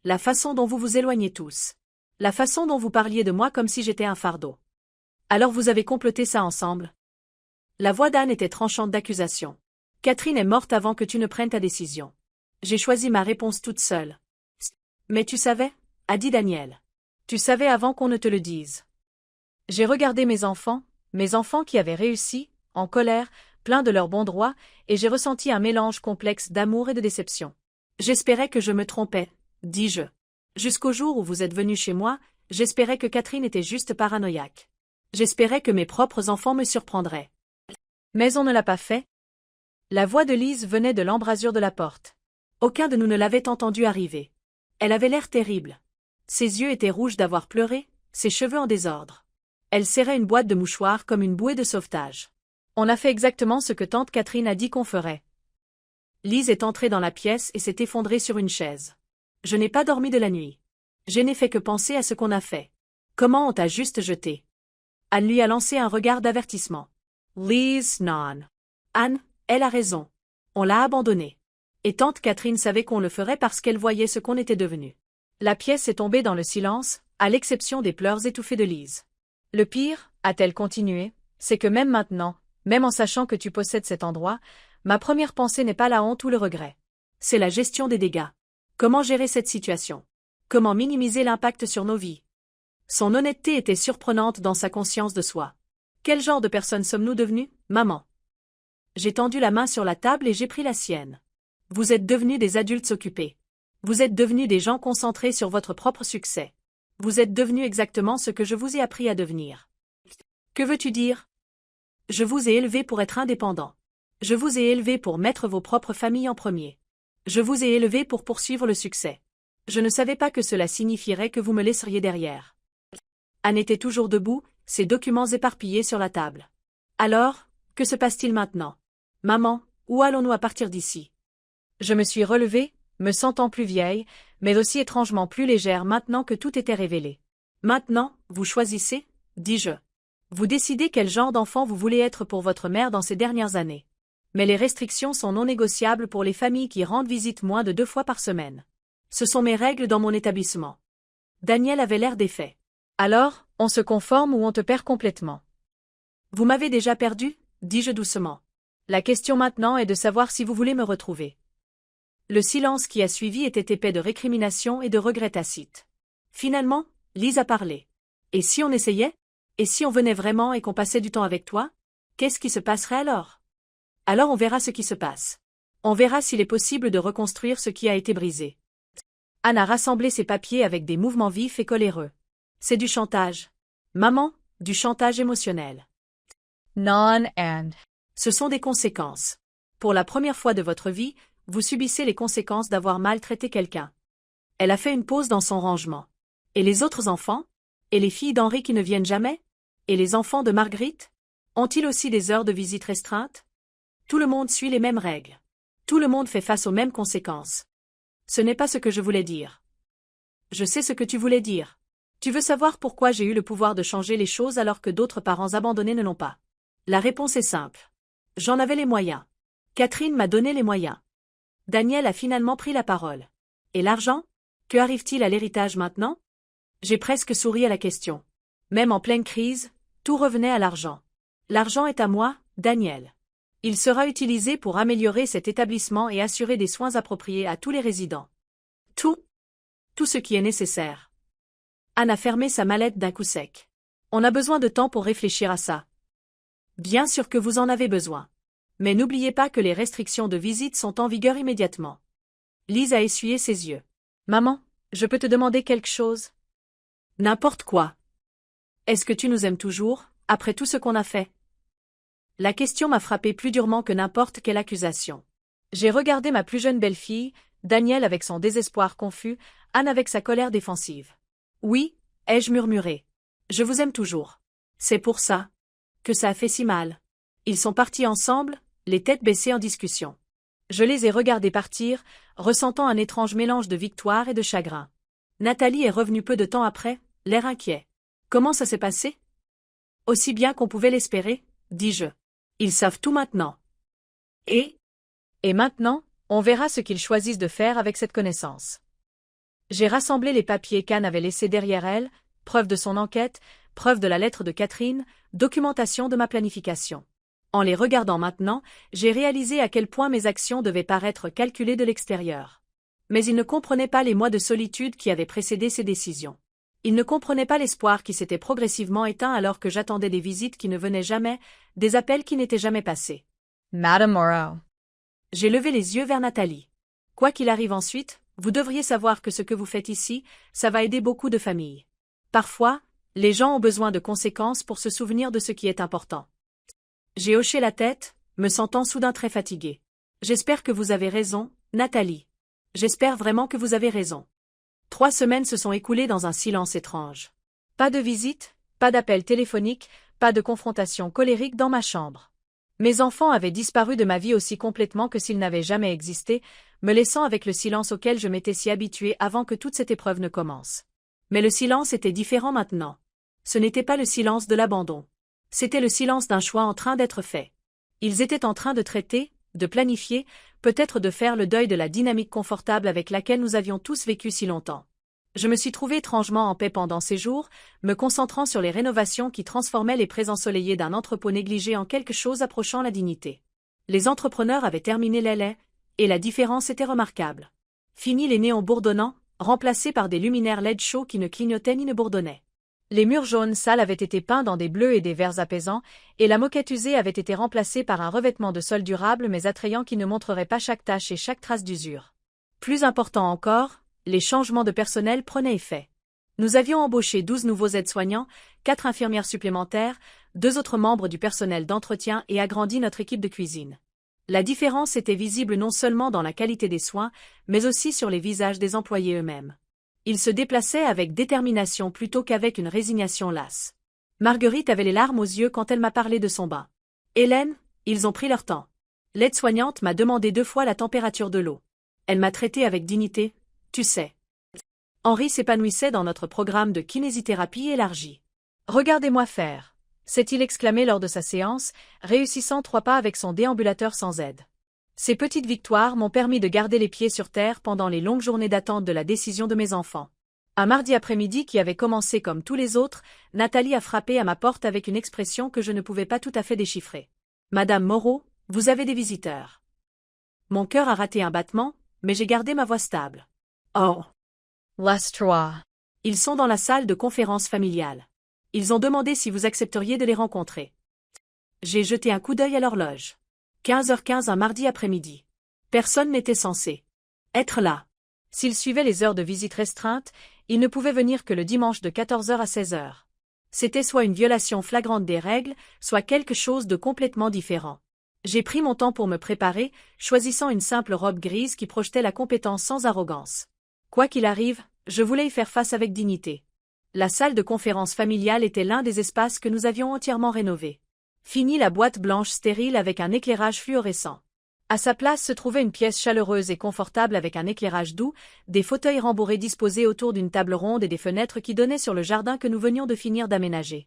La façon dont vous vous éloignez tous. La façon dont vous parliez de moi comme si j'étais un fardeau. Alors vous avez comploté ça ensemble? La voix d'Anne était tranchante d'accusation. Catherine est morte avant que tu ne prennes ta décision. J'ai choisi ma réponse toute seule. Mais tu savais, a dit Daniel. Tu savais avant qu'on ne te le dise. J'ai regardé mes enfants qui avaient réussi, en colère, pleins de leur bon droit, et j'ai ressenti un mélange complexe d'amour et de déception. J'espérais que je me trompais, dis-je. Jusqu'au jour où vous êtes venu chez moi, j'espérais que Catherine était juste paranoïaque. J'espérais que mes propres enfants me surprendraient. Mais on ne l'a pas fait. La voix de Lise venait de l'embrasure de la porte. Aucun de nous ne l'avait entendue arriver. Elle avait l'air terrible. Ses yeux étaient rouges d'avoir pleuré, ses cheveux en désordre. Elle serrait une boîte de mouchoirs comme une bouée de sauvetage. On a fait exactement ce que tante Catherine a dit qu'on ferait. Lise est entrée dans la pièce et s'est effondrée sur une chaise. Je n'ai pas dormi de la nuit. Je n'ai fait que penser à ce qu'on a fait. Comment on t'a juste jeté? Anne lui a lancé un regard d'avertissement. Lise, non. Anne, elle a raison. On l'a abandonnée. Et tante Catherine savait qu'on le ferait parce qu'elle voyait ce qu'on était devenu. La pièce est tombée dans le silence, à l'exception des pleurs étouffés de Lise. Le pire, a-t-elle continué, c'est que même maintenant, même en sachant que tu possèdes cet endroit, ma première pensée n'est pas la honte ou le regret. C'est la gestion des dégâts. Comment gérer cette situation? Comment minimiser l'impact sur nos vies? Son honnêteté était surprenante dans sa conscience de soi. Quel genre de personne sommes-nous devenus, maman? J'ai tendu la main sur la table et j'ai pris la sienne. Vous êtes devenus des adultes occupés. Vous êtes devenus des gens concentrés sur votre propre succès. Vous êtes devenus exactement ce que je vous ai appris à devenir. Que veux-tu dire? Je vous ai élevé pour être indépendant. Je vous ai élevé pour mettre vos propres familles en premier. Je vous ai élevé pour poursuivre le succès. Je ne savais pas que cela signifierait que vous me laisseriez derrière. Anne était toujours debout, ses documents éparpillés sur la table. Alors, que se passe-t-il maintenant? Maman, où allons-nous à partir d'ici? Je me suis relevée, me sentant plus vieille, mais aussi étrangement plus légère maintenant que tout était révélé. Maintenant, vous choisissez, dis-je. Vous décidez quel genre d'enfant vous voulez être pour votre mère dans ces dernières années. Mais les restrictions sont non négociables pour les familles qui rendent visite moins de 2 fois par semaine. Ce sont mes règles dans mon établissement. Daniel avait l'air défait. Alors, on se conforme ou on te perd complètement. Vous m'avez déjà perdu, dis-je doucement. La question maintenant est de savoir si vous voulez me retrouver. Le silence qui a suivi était épais de récriminations et de regrets tacites. Finalement, Lise a parlé. Et si on essayait? Et si on venait vraiment et qu'on passait du temps avec toi? Qu'est-ce qui se passerait alors? Alors on verra ce qui se passe. On verra s'il est possible de reconstruire ce qui a été brisé. Anne a rassemblé ses papiers avec des mouvements vifs et coléreux. C'est du chantage. Maman, du chantage émotionnel. Non, Anne. Ce sont des conséquences. Pour la première fois de votre vie, vous subissez les conséquences d'avoir maltraité quelqu'un. Elle a fait une pause dans son rangement. Et les autres enfants? Et les filles d'Henri qui ne viennent jamais? Et les enfants de Marguerite? Ont-ils aussi des heures de visite restreintes? Tout le monde suit les mêmes règles. Tout le monde fait face aux mêmes conséquences. Ce n'est pas ce que je voulais dire. Je sais ce que tu voulais dire. Tu veux savoir pourquoi j'ai eu le pouvoir de changer les choses alors que d'autres parents abandonnés ne l'ont pas? La réponse est simple. J'en avais les moyens. Catherine m'a donné les moyens. Daniel a finalement pris la parole. Et l'argent? Que arrive-t-il à l'héritage maintenant? J'ai presque souri à la question. Même en pleine crise, tout revenait à l'argent. L'argent est à moi, Daniel. Il sera utilisé pour améliorer cet établissement et assurer des soins appropriés à tous les résidents. Tout ce qui est nécessaire. Anne a fermé sa mallette d'un coup sec. On a besoin de temps pour réfléchir à ça. Bien sûr que vous en avez besoin. Mais n'oubliez pas que les restrictions de visite sont en vigueur immédiatement. Lise a essuyé ses yeux. Maman, je peux te demander quelque chose? N'importe quoi. Est-ce que tu nous aimes toujours, après tout ce qu'on a fait? La question m'a frappé plus durement que n'importe quelle accusation. J'ai regardé ma plus jeune belle-fille, Daniel avec son désespoir confus, Anne avec sa colère défensive. Oui, ai-je murmuré. Je vous aime toujours. C'est pour ça que ça a fait si mal. Ils sont partis ensemble, les têtes baissées en discussion. Je les ai regardés partir, ressentant un étrange mélange de victoire et de chagrin. Nathalie est revenue peu de temps après, l'air inquiet. Comment ça s'est passé? Aussi bien qu'on pouvait l'espérer, dis-je. Ils savent tout maintenant. Et maintenant, on verra ce qu'ils choisissent de faire avec cette connaissance. J'ai rassemblé les papiers qu'Anne avait laissés derrière elle, preuve de son enquête, preuve de la lettre de Catherine, documentation de ma planification. En les regardant maintenant, j'ai réalisé à quel point mes actions devaient paraître calculées de l'extérieur. Mais ils ne comprenaient pas les mois de solitude qui avaient précédé ces décisions. Ils ne comprenaient pas l'espoir qui s'était progressivement éteint alors que j'attendais des visites qui ne venaient jamais, des appels qui n'étaient jamais passés. Madame Moreau. J'ai levé les yeux vers Nathalie. Quoi qu'il arrive ensuite, vous devriez savoir que ce que vous faites ici, ça va aider beaucoup de familles. Parfois, les gens ont besoin de conséquences pour se souvenir de ce qui est important. J'ai hoché la tête, me sentant soudain très fatiguée. J'espère que vous avez raison, Nathalie. J'espère vraiment que vous avez raison. 3 semaines se sont écoulées dans un silence étrange. Pas de visite, pas d'appel téléphonique, pas de confrontation colérique dans ma chambre. Mes enfants avaient disparu de ma vie aussi complètement que s'ils n'avaient jamais existé, me laissant avec le silence auquel je m'étais si habituée avant que toute cette épreuve ne commence. Mais le silence était différent maintenant. Ce n'était pas le silence de l'abandon. C'était le silence d'un choix en train d'être fait. Ils étaient en train de traiter, de planifier, peut-être de faire le deuil de la dynamique confortable avec laquelle nous avions tous vécu si longtemps. Je me suis trouvée étrangement en paix pendant ces jours, me concentrant sur les rénovations qui transformaient les prés ensoleillés d'un entrepôt négligé en quelque chose approchant la dignité. Les entrepreneurs avaient terminé les laits, et la différence était remarquable. Fini les néons bourdonnants, remplacés par des luminaires LED chauds qui ne clignotaient ni ne bourdonnaient. Les murs jaunes sales avaient été peints dans des bleus et des verts apaisants, et la moquette usée avait été remplacée par un revêtement de sol durable mais attrayant qui ne montrerait pas chaque tache et chaque trace d'usure. Plus important encore, les changements de personnel prenaient effet. Nous avions embauché 12 nouveaux aides-soignants, 4 infirmières supplémentaires, 2 autres membres du personnel d'entretien et agrandi notre équipe de cuisine. La différence était visible non seulement dans la qualité des soins, mais aussi sur les visages des employés eux-mêmes. Ils se déplaçaient avec détermination plutôt qu'avec une résignation lasse. Marguerite avait les larmes aux yeux quand elle m'a parlé de son bain. Hélène, ils ont pris leur temps. L'aide-soignante m'a demandé 2 fois la température de l'eau. Elle m'a traité avec dignité, tu sais. Henri s'épanouissait dans notre programme de kinésithérapie élargie. Regardez-moi faire, s'est-il exclamé lors de sa séance, réussissant 3 pas avec son déambulateur sans aide. Ces petites victoires m'ont permis de garder les pieds sur terre pendant les longues journées d'attente de la décision de mes enfants. Un mardi après-midi qui avait commencé comme tous les autres, Nathalie a frappé à ma porte avec une expression que je ne pouvais pas tout à fait déchiffrer. « Madame Moreau, vous avez des visiteurs. » Mon cœur a raté un battement, mais j'ai gardé ma voix stable. « Oh. L'Astrois. Ils sont dans la salle de conférence familiale. Ils ont demandé si vous accepteriez de les rencontrer. » J'ai jeté un coup d'œil à l'horloge. 15h15 un mardi après-midi. Personne n'était censé être là. S'il suivait les heures de visite restreintes, il ne pouvait venir que le dimanche de 14h à 16h. C'était soit une violation flagrante des règles, soit quelque chose de complètement différent. J'ai pris mon temps pour me préparer, choisissant une simple robe grise qui projetait la compétence sans arrogance. Quoi qu'il arrive, je voulais y faire face avec dignité. La salle de conférence familiale était l'un des espaces que nous avions entièrement rénovés. Fini la boîte blanche stérile avec un éclairage fluorescent. À sa place se trouvait une pièce chaleureuse et confortable avec un éclairage doux, des fauteuils rembourrés disposés autour d'une table ronde et des fenêtres qui donnaient sur le jardin que nous venions de finir d'aménager.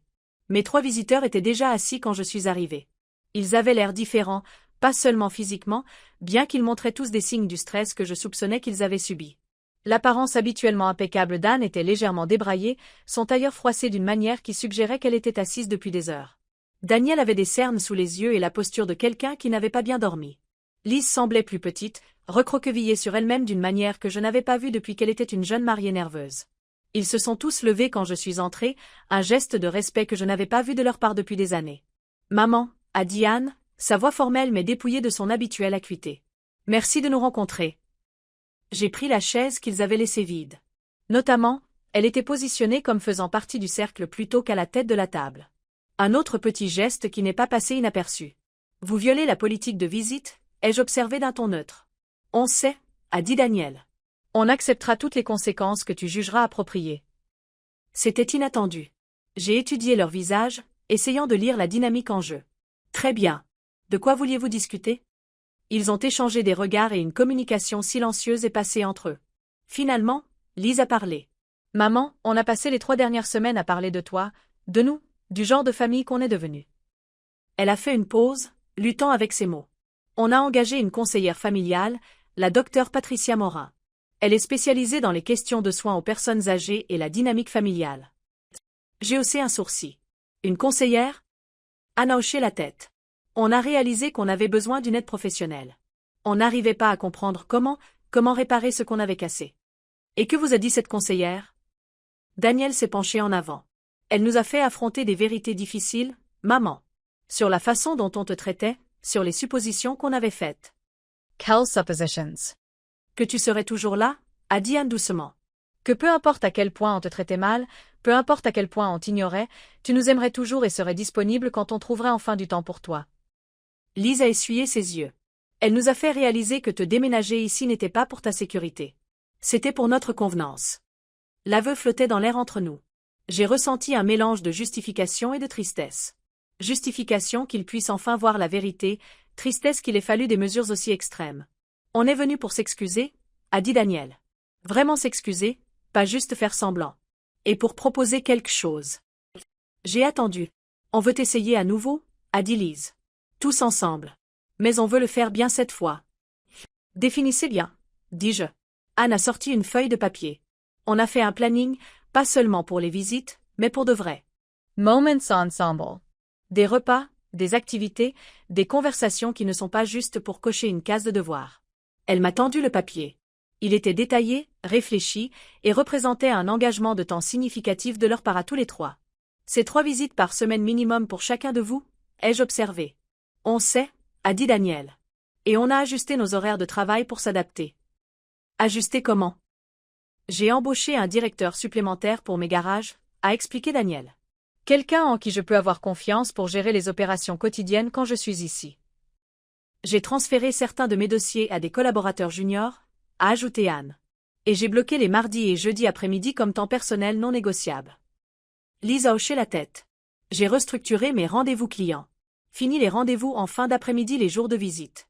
Mes 3 visiteurs étaient déjà assis quand je suis arrivée. Ils avaient l'air différents, pas seulement physiquement, bien qu'ils montraient tous des signes du stress que je soupçonnais qu'ils avaient subi. L'apparence habituellement impeccable d'Anne était légèrement débraillée, son tailleur froissé d'une manière qui suggérait qu'elle était assise depuis des heures. Daniel avait des cernes sous les yeux et la posture de quelqu'un qui n'avait pas bien dormi. Lise semblait plus petite, recroquevillée sur elle-même d'une manière que je n'avais pas vue depuis qu'elle était une jeune mariée nerveuse. Ils se sont tous levés quand je suis entrée, un geste de respect que je n'avais pas vu de leur part depuis des années. « Maman » a dit Anne, sa voix formelle mais dépouillée de son habituelle acuité. « Merci de nous rencontrer. » J'ai pris la chaise qu'ils avaient laissée vide. Notamment, elle était positionnée comme faisant partie du cercle plutôt qu'à la tête de la table. Un autre petit geste qui n'est pas passé inaperçu. « Vous violez la politique de visite ?» ai-je observé d'un ton neutre. « On sait » a dit Daniel. « On acceptera toutes les conséquences que tu jugeras appropriées. » C'était inattendu. J'ai étudié leur visage, essayant de lire la dynamique en jeu. « Très bien. De quoi vouliez-vous discuter ?» Ils ont échangé des regards et une communication silencieuse est passée entre eux. Finalement, Lise a parlé. « Maman, on a passé les 3 dernières semaines à parler de toi, de nous, du genre de famille qu'on est devenu. » Elle a fait une pause, luttant avec ses mots. On a engagé une conseillère familiale, la docteure Patricia Morin. Elle est spécialisée dans les questions de soins aux personnes âgées et la dynamique familiale. J'ai haussé un sourcil. Une conseillère ? Anne a hoché la tête. On a réalisé qu'on avait besoin d'une aide professionnelle. On n'arrivait pas à comprendre comment réparer ce qu'on avait cassé. Et que vous a dit cette conseillère ? Daniel s'est penché en avant. Elle nous a fait affronter des vérités difficiles, maman. Sur la façon dont on te traitait, sur les suppositions qu'on avait faites. Quelles suppositions? Que tu serais toujours là, a dit Anne doucement. Que peu importe à quel point on te traitait mal, peu importe à quel point on t'ignorait, tu nous aimerais toujours et serais disponible quand on trouverait enfin du temps pour toi. Lise a essuyé ses yeux. Elle nous a fait réaliser que te déménager ici n'était pas pour ta sécurité. C'était pour notre convenance. L'aveu flottait dans l'air entre nous. J'ai ressenti un mélange de justification et de tristesse. Justification qu'il puisse enfin voir la vérité, tristesse qu'il ait fallu des mesures aussi extrêmes. On est venu pour s'excuser, a dit Daniel. Vraiment s'excuser, pas juste faire semblant. Et pour proposer quelque chose. J'ai attendu. On veut essayer à nouveau, a dit Lise. Tous ensemble. Mais on veut le faire bien cette fois. Définissez bien, dis-je. Anne a sorti une feuille de papier. On a fait un planning, pas seulement pour les visites, mais pour de vrai. Moments ensemble. Des repas, des activités, des conversations qui ne sont pas juste pour cocher une case de devoir. Elle m'a tendu le papier. Il était détaillé, réfléchi, et représentait un engagement de temps significatif de leur part à tous les trois. C'est 3 visites par semaine minimum pour chacun de vous, ai-je observé. On sait, a dit Daniel. Et on a ajusté nos horaires de travail pour s'adapter. Ajusté comment? J'ai embauché un directeur supplémentaire pour mes garages, a expliqué Daniel. Quelqu'un en qui je peux avoir confiance pour gérer les opérations quotidiennes quand je suis ici. J'ai transféré certains de mes dossiers à des collaborateurs juniors, a ajouté Anne. Et j'ai bloqué les mardis et jeudis après-midi comme temps personnel non négociable. Lise a hoché la tête. J'ai restructuré mes rendez-vous clients. Fini les rendez-vous en fin d'après-midi les jours de visite.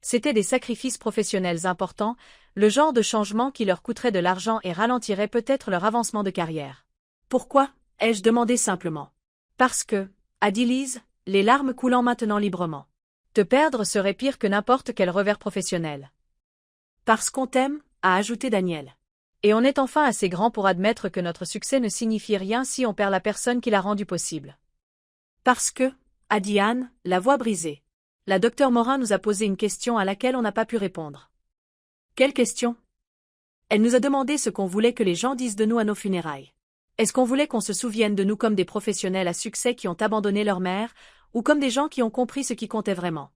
C'étaient des sacrifices professionnels importants, le genre de changement qui leur coûterait de l'argent et ralentirait peut-être leur avancement de carrière. Pourquoi? Ai-je demandé simplement. Parce que, a dit Lise, les larmes coulant maintenant librement. Te perdre serait pire que n'importe quel revers professionnel. Parce qu'on t'aime, a ajouté Daniel. Et on est enfin assez grand pour admettre que notre succès ne signifie rien si on perd la personne qui l'a rendu possible. Parce que, a dit Anne, la voix brisée. La docteure Morin nous a posé une question à laquelle on n'a pas pu répondre. Quelle question? Elle nous a demandé ce qu'on voulait que les gens disent de nous à nos funérailles. Est-ce qu'on voulait qu'on se souvienne de nous comme des professionnels à succès qui ont abandonné leur mère, ou comme des gens qui ont compris ce qui comptait vraiment?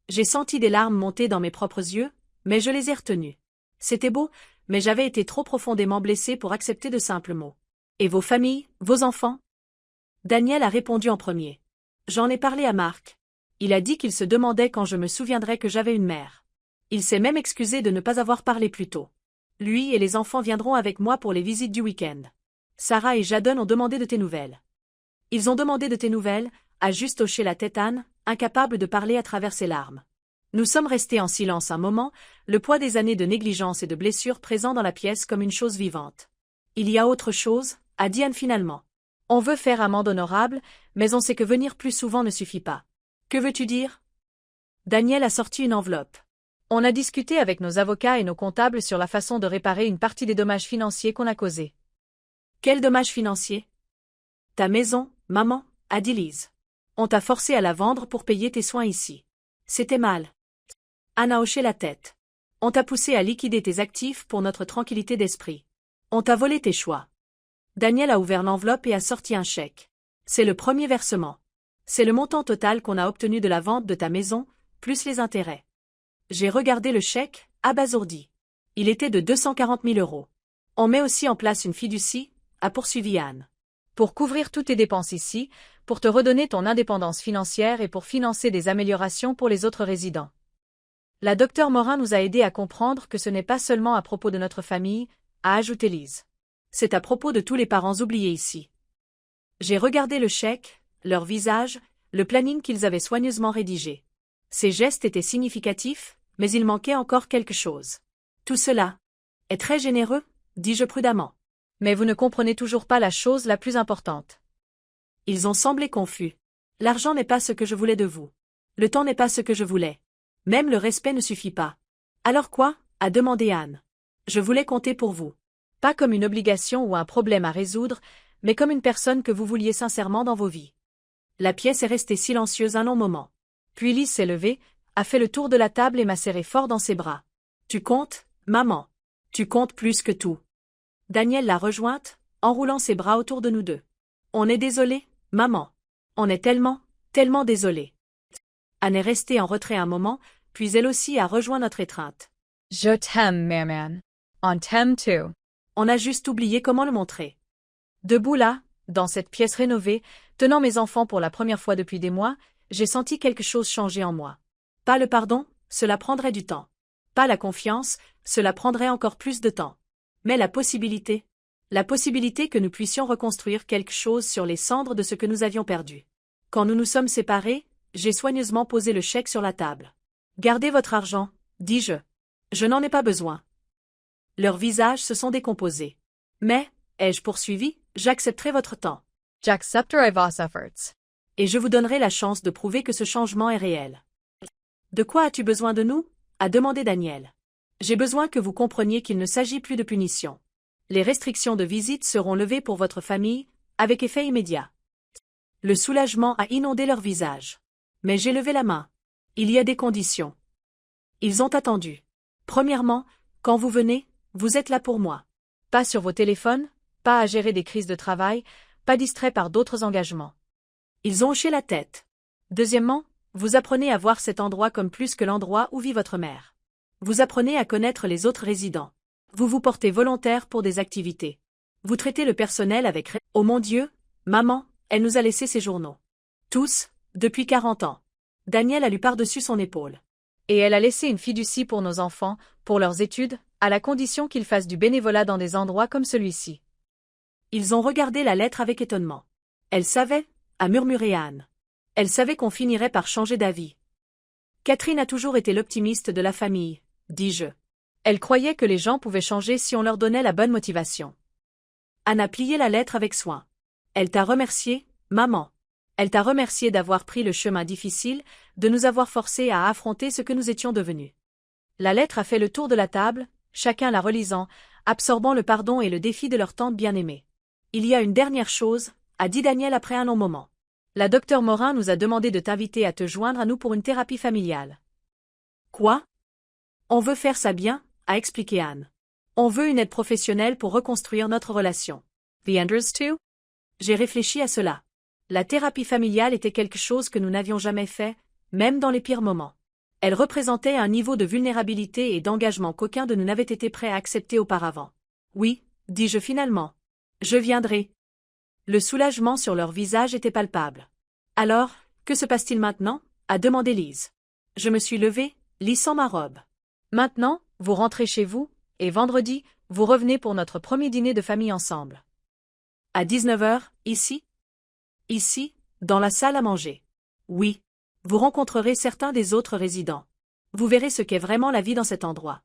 J'ai senti des larmes monter dans mes propres yeux, mais je les ai retenues. C'était beau, mais j'avais été trop profondément blessée pour accepter de simples mots. Et vos familles, vos enfants? Daniel a répondu en premier. J'en ai parlé à Marc. Il a dit qu'il se demandait quand je me souviendrais que j'avais une mère. Il s'est même excusé de ne pas avoir parlé plus tôt. Lui et les enfants viendront avec moi pour les visites du week-end. Sarah et Jadon ont demandé de tes nouvelles. Ils ont demandé de tes nouvelles, a juste hoché la tête Anne, incapable de parler à travers ses larmes. Nous sommes restés en silence un moment, le poids des années de négligence et de blessures présent dans la pièce comme une chose vivante. Il y a autre chose, a dit Anne finalement. On veut faire amende honorable, mais on sait que venir plus souvent ne suffit pas. Que veux-tu dire? Daniel a sorti une enveloppe. On a discuté avec nos avocats et nos comptables sur la façon de réparer une partie des dommages financiers qu'on a causés. Quels dommages financiers? Ta maison, maman, a dit Lise. On t'a forcé à la vendre pour payer tes soins ici. C'était mal. Anne a hoché la tête. On t'a poussé à liquider tes actifs pour notre tranquillité d'esprit. On t'a volé tes choix. Daniel a ouvert l'enveloppe et a sorti un chèque. C'est le premier versement. C'est le montant total qu'on a obtenu de la vente de ta maison, plus les intérêts. J'ai regardé le chèque, abasourdi. Il était de 240 000 €. On met aussi en place une fiducie, a poursuivi Anne. Pour couvrir toutes tes dépenses ici, pour te redonner ton indépendance financière et pour financer des améliorations pour les autres résidents. La docteure Morin nous a aidés à comprendre que ce n'est pas seulement à propos de notre famille, a ajouté Lise. C'est à propos de tous les parents oubliés ici. J'ai regardé le chèque, leur visage, le planning qu'ils avaient soigneusement rédigé. Ces gestes étaient significatifs, mais il manquait encore quelque chose. Tout cela est très généreux, dis-je prudemment. Mais vous ne comprenez toujours pas la chose la plus importante. Ils ont semblé confus. L'argent n'est pas ce que je voulais de vous. Le temps n'est pas ce que je voulais. Même le respect ne suffit pas. Alors quoi? A demandé Anne. Je voulais compter pour vous. Pas comme une obligation ou un problème à résoudre, mais comme une personne que vous vouliez sincèrement dans vos vies. La pièce est restée silencieuse un long moment. Puis Lise s'est levée, a fait le tour de la table et m'a serré fort dans ses bras. Tu comptes, maman. Tu comptes plus que tout. Daniel l'a rejointe, enroulant ses bras autour de nous deux. On est désolé, maman. On est tellement, tellement désolé. Anne est restée en retrait un moment, puis elle aussi a rejoint notre étreinte. Je t'aime, maman. On t'aime too. On a juste oublié comment le montrer. Debout là, dans cette pièce rénovée, tenant mes enfants pour la première fois depuis des mois, j'ai senti quelque chose changer en moi. Pas le pardon, cela prendrait du temps. Pas la confiance, cela prendrait encore plus de temps. Mais la possibilité que nous puissions reconstruire quelque chose sur les cendres de ce que nous avions perdu. Quand nous nous sommes séparés, j'ai soigneusement posé le chèque sur la table. Gardez votre argent, dis-je. Je n'en ai pas besoin. Leurs visages se sont décomposés. Mais, ai-je poursuivi, j'accepterai votre temps. J'accepterai vos efforts. Et je vous donnerai la chance de prouver que ce changement est réel. De quoi as-tu besoin de nous? A demandé Daniel. J'ai besoin que vous compreniez qu'il ne s'agit plus de punition. Les restrictions de visite seront levées pour votre famille, avec effet immédiat. Le soulagement a inondé leur visage. Mais j'ai levé la main. Il y a des conditions. Ils ont attendu. Premièrement, quand vous venez, vous êtes là pour moi. Pas sur vos téléphones, pas à gérer des crises de travail, pas distrait par d'autres engagements. Ils ont hoché la tête. Deuxièmement, vous apprenez à voir cet endroit comme plus que l'endroit où vit votre mère. Vous apprenez à connaître les autres résidents. Vous vous portez volontaire pour des activités. Vous traitez le personnel avec Oh mon Dieu, maman, elle nous a laissé ses journaux. Tous, depuis 40 ans. Daniel a lu par-dessus son épaule. Et elle a laissé une fiducie pour nos enfants, pour leurs études, à la condition qu'ils fassent du bénévolat dans des endroits comme celui-ci. Ils ont regardé la lettre avec étonnement. Elle savait, a murmuré Anne. Elle savait qu'on finirait par changer d'avis. Catherine a toujours été l'optimiste de la famille, dis-je. Elle croyait que les gens pouvaient changer si on leur donnait la bonne motivation. Anne a plié la lettre avec soin. Elle t'a remercié, maman. Elle t'a remercié d'avoir pris le chemin difficile, de nous avoir forcés à affronter ce que nous étions devenus. La lettre a fait le tour de la table, chacun la relisant, absorbant le pardon et le défi de leur tante bien-aimée. Il y a une dernière chose, a dit Daniel après un long moment. La docteure Morin nous a demandé de t'inviter à te joindre à nous pour une thérapie familiale. Quoi? On veut faire ça bien, a expliqué Anne. On veut une aide professionnelle pour reconstruire notre relation. The Andrews too? J'ai réfléchi à cela. La thérapie familiale était quelque chose que nous n'avions jamais fait, même dans les pires moments. Elle représentait un niveau de vulnérabilité et d'engagement qu'aucun de nous n'avait été prêt à accepter auparavant. Oui, dis-je finalement. Je viendrai. Le soulagement sur leur visage était palpable. Alors, que se passe-t-il maintenant? A demandé Lise. Je me suis levée, lissant ma robe. Maintenant, vous rentrez chez vous, et vendredi, vous revenez pour notre premier dîner de famille ensemble. À 19h, ici? Ici, dans la salle à manger. Oui. Vous rencontrerez certains des autres résidents. Vous verrez ce qu'est vraiment la vie dans cet endroit.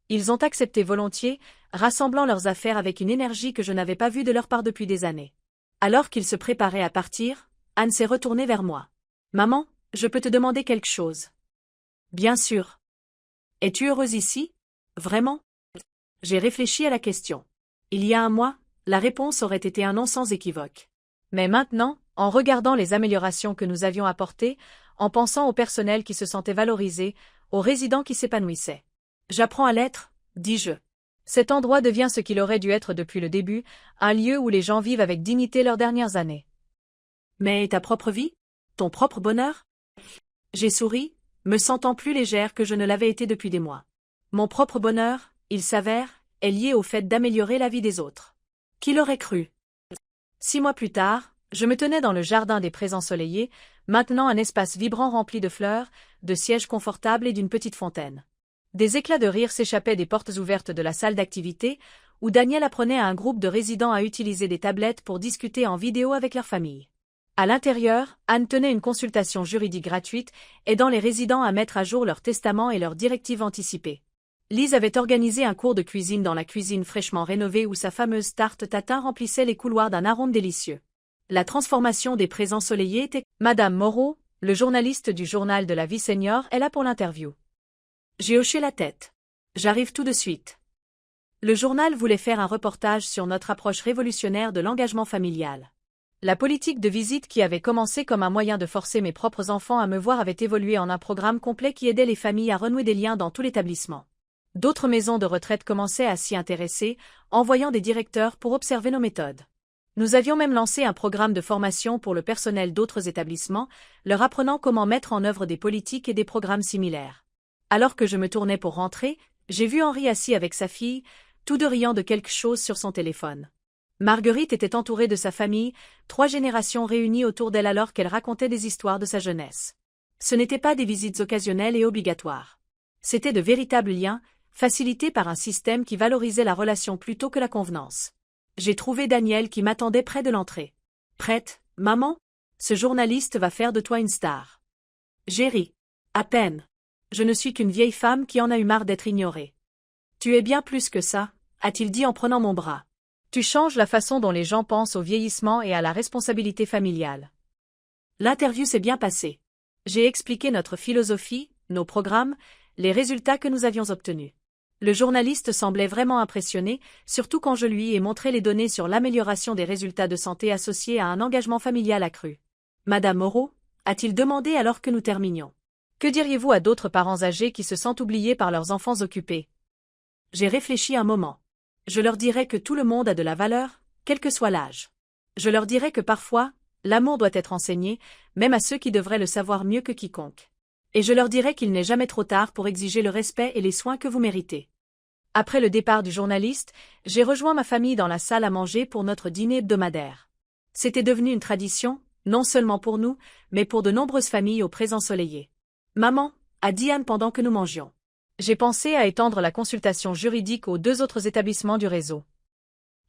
Ils ont accepté volontiers, rassemblant leurs affaires avec une énergie que je n'avais pas vue de leur part depuis des années. Alors qu'ils se préparaient à partir, Anne s'est retournée vers moi. Maman, je peux te demander quelque chose? Bien sûr. Es-tu heureuse ici? Vraiment? J'ai réfléchi à la question. Il y a un mois, la réponse aurait été un non sans équivoque. Mais maintenant, en regardant les améliorations que nous avions apportées, en pensant au personnel qui se sentait valorisé, aux résidents qui s'épanouissaient. J'apprends à l'être, dis-je. Cet endroit devient ce qu'il aurait dû être depuis le début, un lieu où les gens vivent avec dignité leurs dernières années. Mais ta propre vie? Ton propre bonheur? J'ai souri, me sentant plus légère que je ne l'avais été depuis des mois. Mon propre bonheur, il s'avère, est lié au fait d'améliorer la vie des autres. Qui l'aurait cru? 6 mois plus tard, je me tenais dans le jardin des Prés ensoleillés, maintenant un espace vibrant rempli de fleurs, de sièges confortables et d'une petite fontaine. Des éclats de rire s'échappaient des portes ouvertes de la salle d'activité, où Daniel apprenait à un groupe de résidents à utiliser des tablettes pour discuter en vidéo avec leur famille. À l'intérieur, Anne tenait une consultation juridique gratuite, aidant les résidents à mettre à jour leur testament et leurs directives anticipées. Lise avait organisé un cours de cuisine dans la cuisine fraîchement rénovée où sa fameuse tarte tatin remplissait les couloirs d'un arôme délicieux. La transformation des Prés ensoleillés était... Madame Moreau, le journaliste du journal de la vie senior, est là pour l'interview. J'ai hoché la tête. J'arrive tout de suite. Le journal voulait faire un reportage sur notre approche révolutionnaire de l'engagement familial. La politique de visite qui avait commencé comme un moyen de forcer mes propres enfants à me voir avait évolué en un programme complet qui aidait les familles à renouer des liens dans tout l'établissement. D'autres maisons de retraite commençaient à s'y intéresser, envoyant des directeurs pour observer nos méthodes. Nous avions même lancé un programme de formation pour le personnel d'autres établissements, leur apprenant comment mettre en œuvre des politiques et des programmes similaires. Alors que je me tournais pour rentrer, j'ai vu Henri assis avec sa fille, tous deux riant de quelque chose sur son téléphone. Marguerite était entourée de sa famille, 3 générations réunies autour d'elle alors qu'elle racontait des histoires de sa jeunesse. Ce n'étaient pas des visites occasionnelles et obligatoires. C'étaient de véritables liens, facilités par un système qui valorisait la relation plutôt que la convenance. J'ai trouvé Daniel qui m'attendait près de l'entrée. Prête, maman? Ce journaliste va faire de toi une star. J'ai ri. À peine. Je ne suis qu'une vieille femme qui en a eu marre d'être ignorée. Tu es bien plus que ça, a-t-il dit en prenant mon bras. Tu changes la façon dont les gens pensent au vieillissement et à la responsabilité familiale. L'interview s'est bien passée. J'ai expliqué notre philosophie, nos programmes, les résultats que nous avions obtenus. Le journaliste semblait vraiment impressionné, surtout quand je lui ai montré les données sur l'amélioration des résultats de santé associés à un engagement familial accru. Madame Moreau, a-t-il demandé alors que nous terminions. Que diriez-vous à d'autres parents âgés qui se sentent oubliés par leurs enfants occupés? J'ai réfléchi un moment. Je leur dirais que tout le monde a de la valeur, quel que soit l'âge. Je leur dirais que parfois, l'amour doit être enseigné, même à ceux qui devraient le savoir mieux que quiconque. Et je leur dirais qu'il n'est jamais trop tard pour exiger le respect et les soins que vous méritez. Après le départ du journaliste, j'ai rejoint ma famille dans la salle à manger pour notre dîner hebdomadaire. C'était devenu une tradition, non seulement pour nous, mais pour de nombreuses familles au présent ensoleillé. Maman, a dit Anne pendant que nous mangions. J'ai pensé à étendre la consultation juridique aux 2 autres établissements du réseau.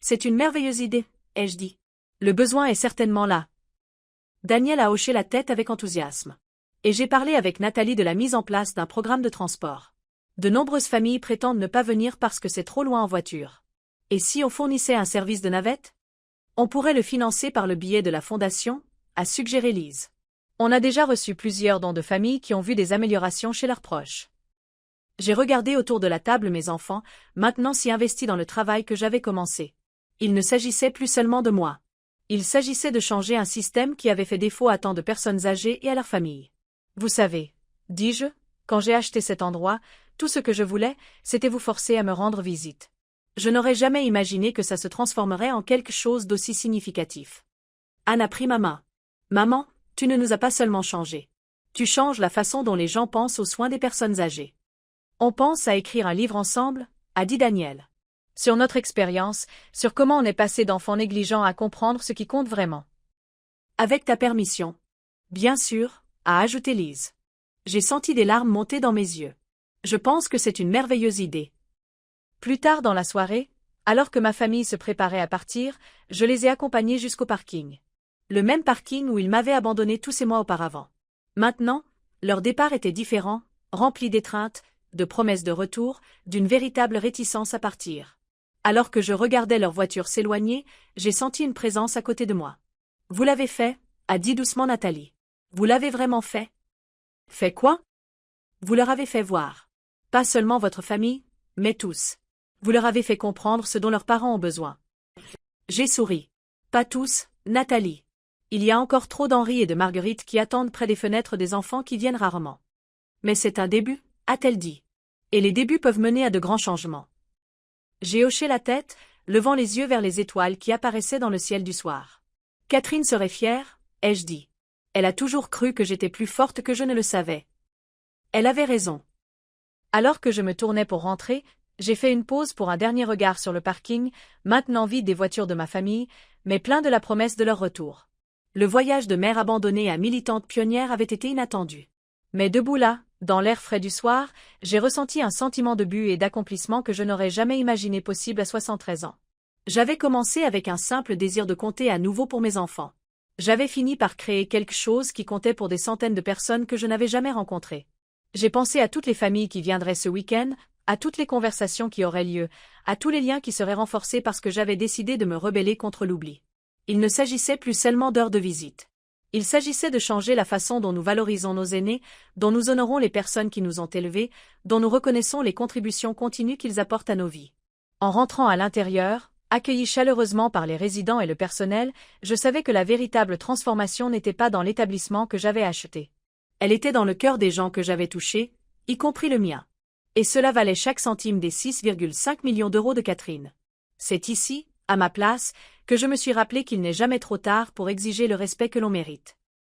C'est une merveilleuse idée, ai-je dit. Le besoin est certainement là. Daniel a hoché la tête avec enthousiasme. Et j'ai parlé avec Nathalie de la mise en place d'un programme de transport. De nombreuses familles prétendent ne pas venir parce que c'est trop loin en voiture. Et si on fournissait un service de navette? On pourrait le financer par le biais de la fondation, a suggéré Lise. On a déjà reçu plusieurs dons de familles qui ont vu des améliorations chez leurs proches. J'ai regardé autour de la table mes enfants, maintenant si investis dans le travail que j'avais commencé. Il ne s'agissait plus seulement de moi. Il s'agissait de changer un système qui avait fait défaut à tant de personnes âgées et à leurs familles. Vous savez, dis-je, quand j'ai acheté cet endroit, tout ce que je voulais, c'était vous forcer à me rendre visite. Je n'aurais jamais imaginé que ça se transformerait en quelque chose d'aussi significatif. Anne a pris ma main. Maman, tu ne nous as pas seulement changé. Tu changes la façon dont les gens pensent aux soins des personnes âgées. On pense à écrire un livre ensemble, a dit Daniel. Sur notre expérience, sur comment on est passé d'enfants négligents à comprendre ce qui compte vraiment. Avec ta permission. Bien sûr, a ajouté Lise. J'ai senti des larmes monter dans mes yeux. Je pense que c'est une merveilleuse idée. Plus tard dans la soirée, alors que ma famille se préparait à partir, je les ai accompagnés jusqu'au parking. Le même parking où ils m'avaient abandonné tous ces mois auparavant. Maintenant, leur départ était différent, rempli d'étreintes, de promesses de retour, d'une véritable réticence à partir. Alors que je regardais leur voiture s'éloigner, j'ai senti une présence à côté de moi. Vous l'avez fait, a dit doucement Nathalie. Vous l'avez vraiment fait? Fait quoi? Vous leur avez fait voir. Pas seulement votre famille, mais tous. Vous leur avez fait comprendre ce dont leurs parents ont besoin. J'ai souri. Pas tous, Nathalie. Il y a encore trop d'Henri et de Marguerite qui attendent près des fenêtres des enfants qui viennent rarement. Mais c'est un début, a-t-elle dit. Et les débuts peuvent mener à de grands changements. J'ai hoché la tête, levant les yeux vers les étoiles qui apparaissaient dans le ciel du soir. Catherine serait fière, ai-je dit. Elle a toujours cru que j'étais plus forte que je ne le savais. Elle avait raison. Alors que je me tournais pour rentrer, j'ai fait une pause pour un dernier regard sur le parking, maintenant vide des voitures de ma famille, mais plein de la promesse de leur retour. Le voyage de mère abandonnée à militante pionnière avait été inattendu. Mais debout là, dans l'air frais du soir, j'ai ressenti un sentiment de but et d'accomplissement que je n'aurais jamais imaginé possible à 73 ans. J'avais commencé avec un simple désir de compter à nouveau pour mes enfants. J'avais fini par créer quelque chose qui comptait pour des centaines de personnes que je n'avais jamais rencontrées. J'ai pensé à toutes les familles qui viendraient ce week-end, à toutes les conversations qui auraient lieu, à tous les liens qui seraient renforcés parce que j'avais décidé de me rebeller contre l'oubli. Il ne s'agissait plus seulement d'heures de visite. Il s'agissait de changer la façon dont nous valorisons nos aînés, dont nous honorons les personnes qui nous ont élevés, dont nous reconnaissons les contributions continues qu'ils apportent à nos vies. En rentrant à l'intérieur, accueilli chaleureusement par les résidents et le personnel, je savais que la véritable transformation n'était pas dans l'établissement que j'avais acheté. Elle était dans le cœur des gens que j'avais touchés, y compris le mien. Et cela valait chaque centime des 6,5 millions d'euros de Catherine. C'est ici, à ma place, que je me suis rappelé qu'il n'est jamais trop tard pour exiger le respect que l'on mérite.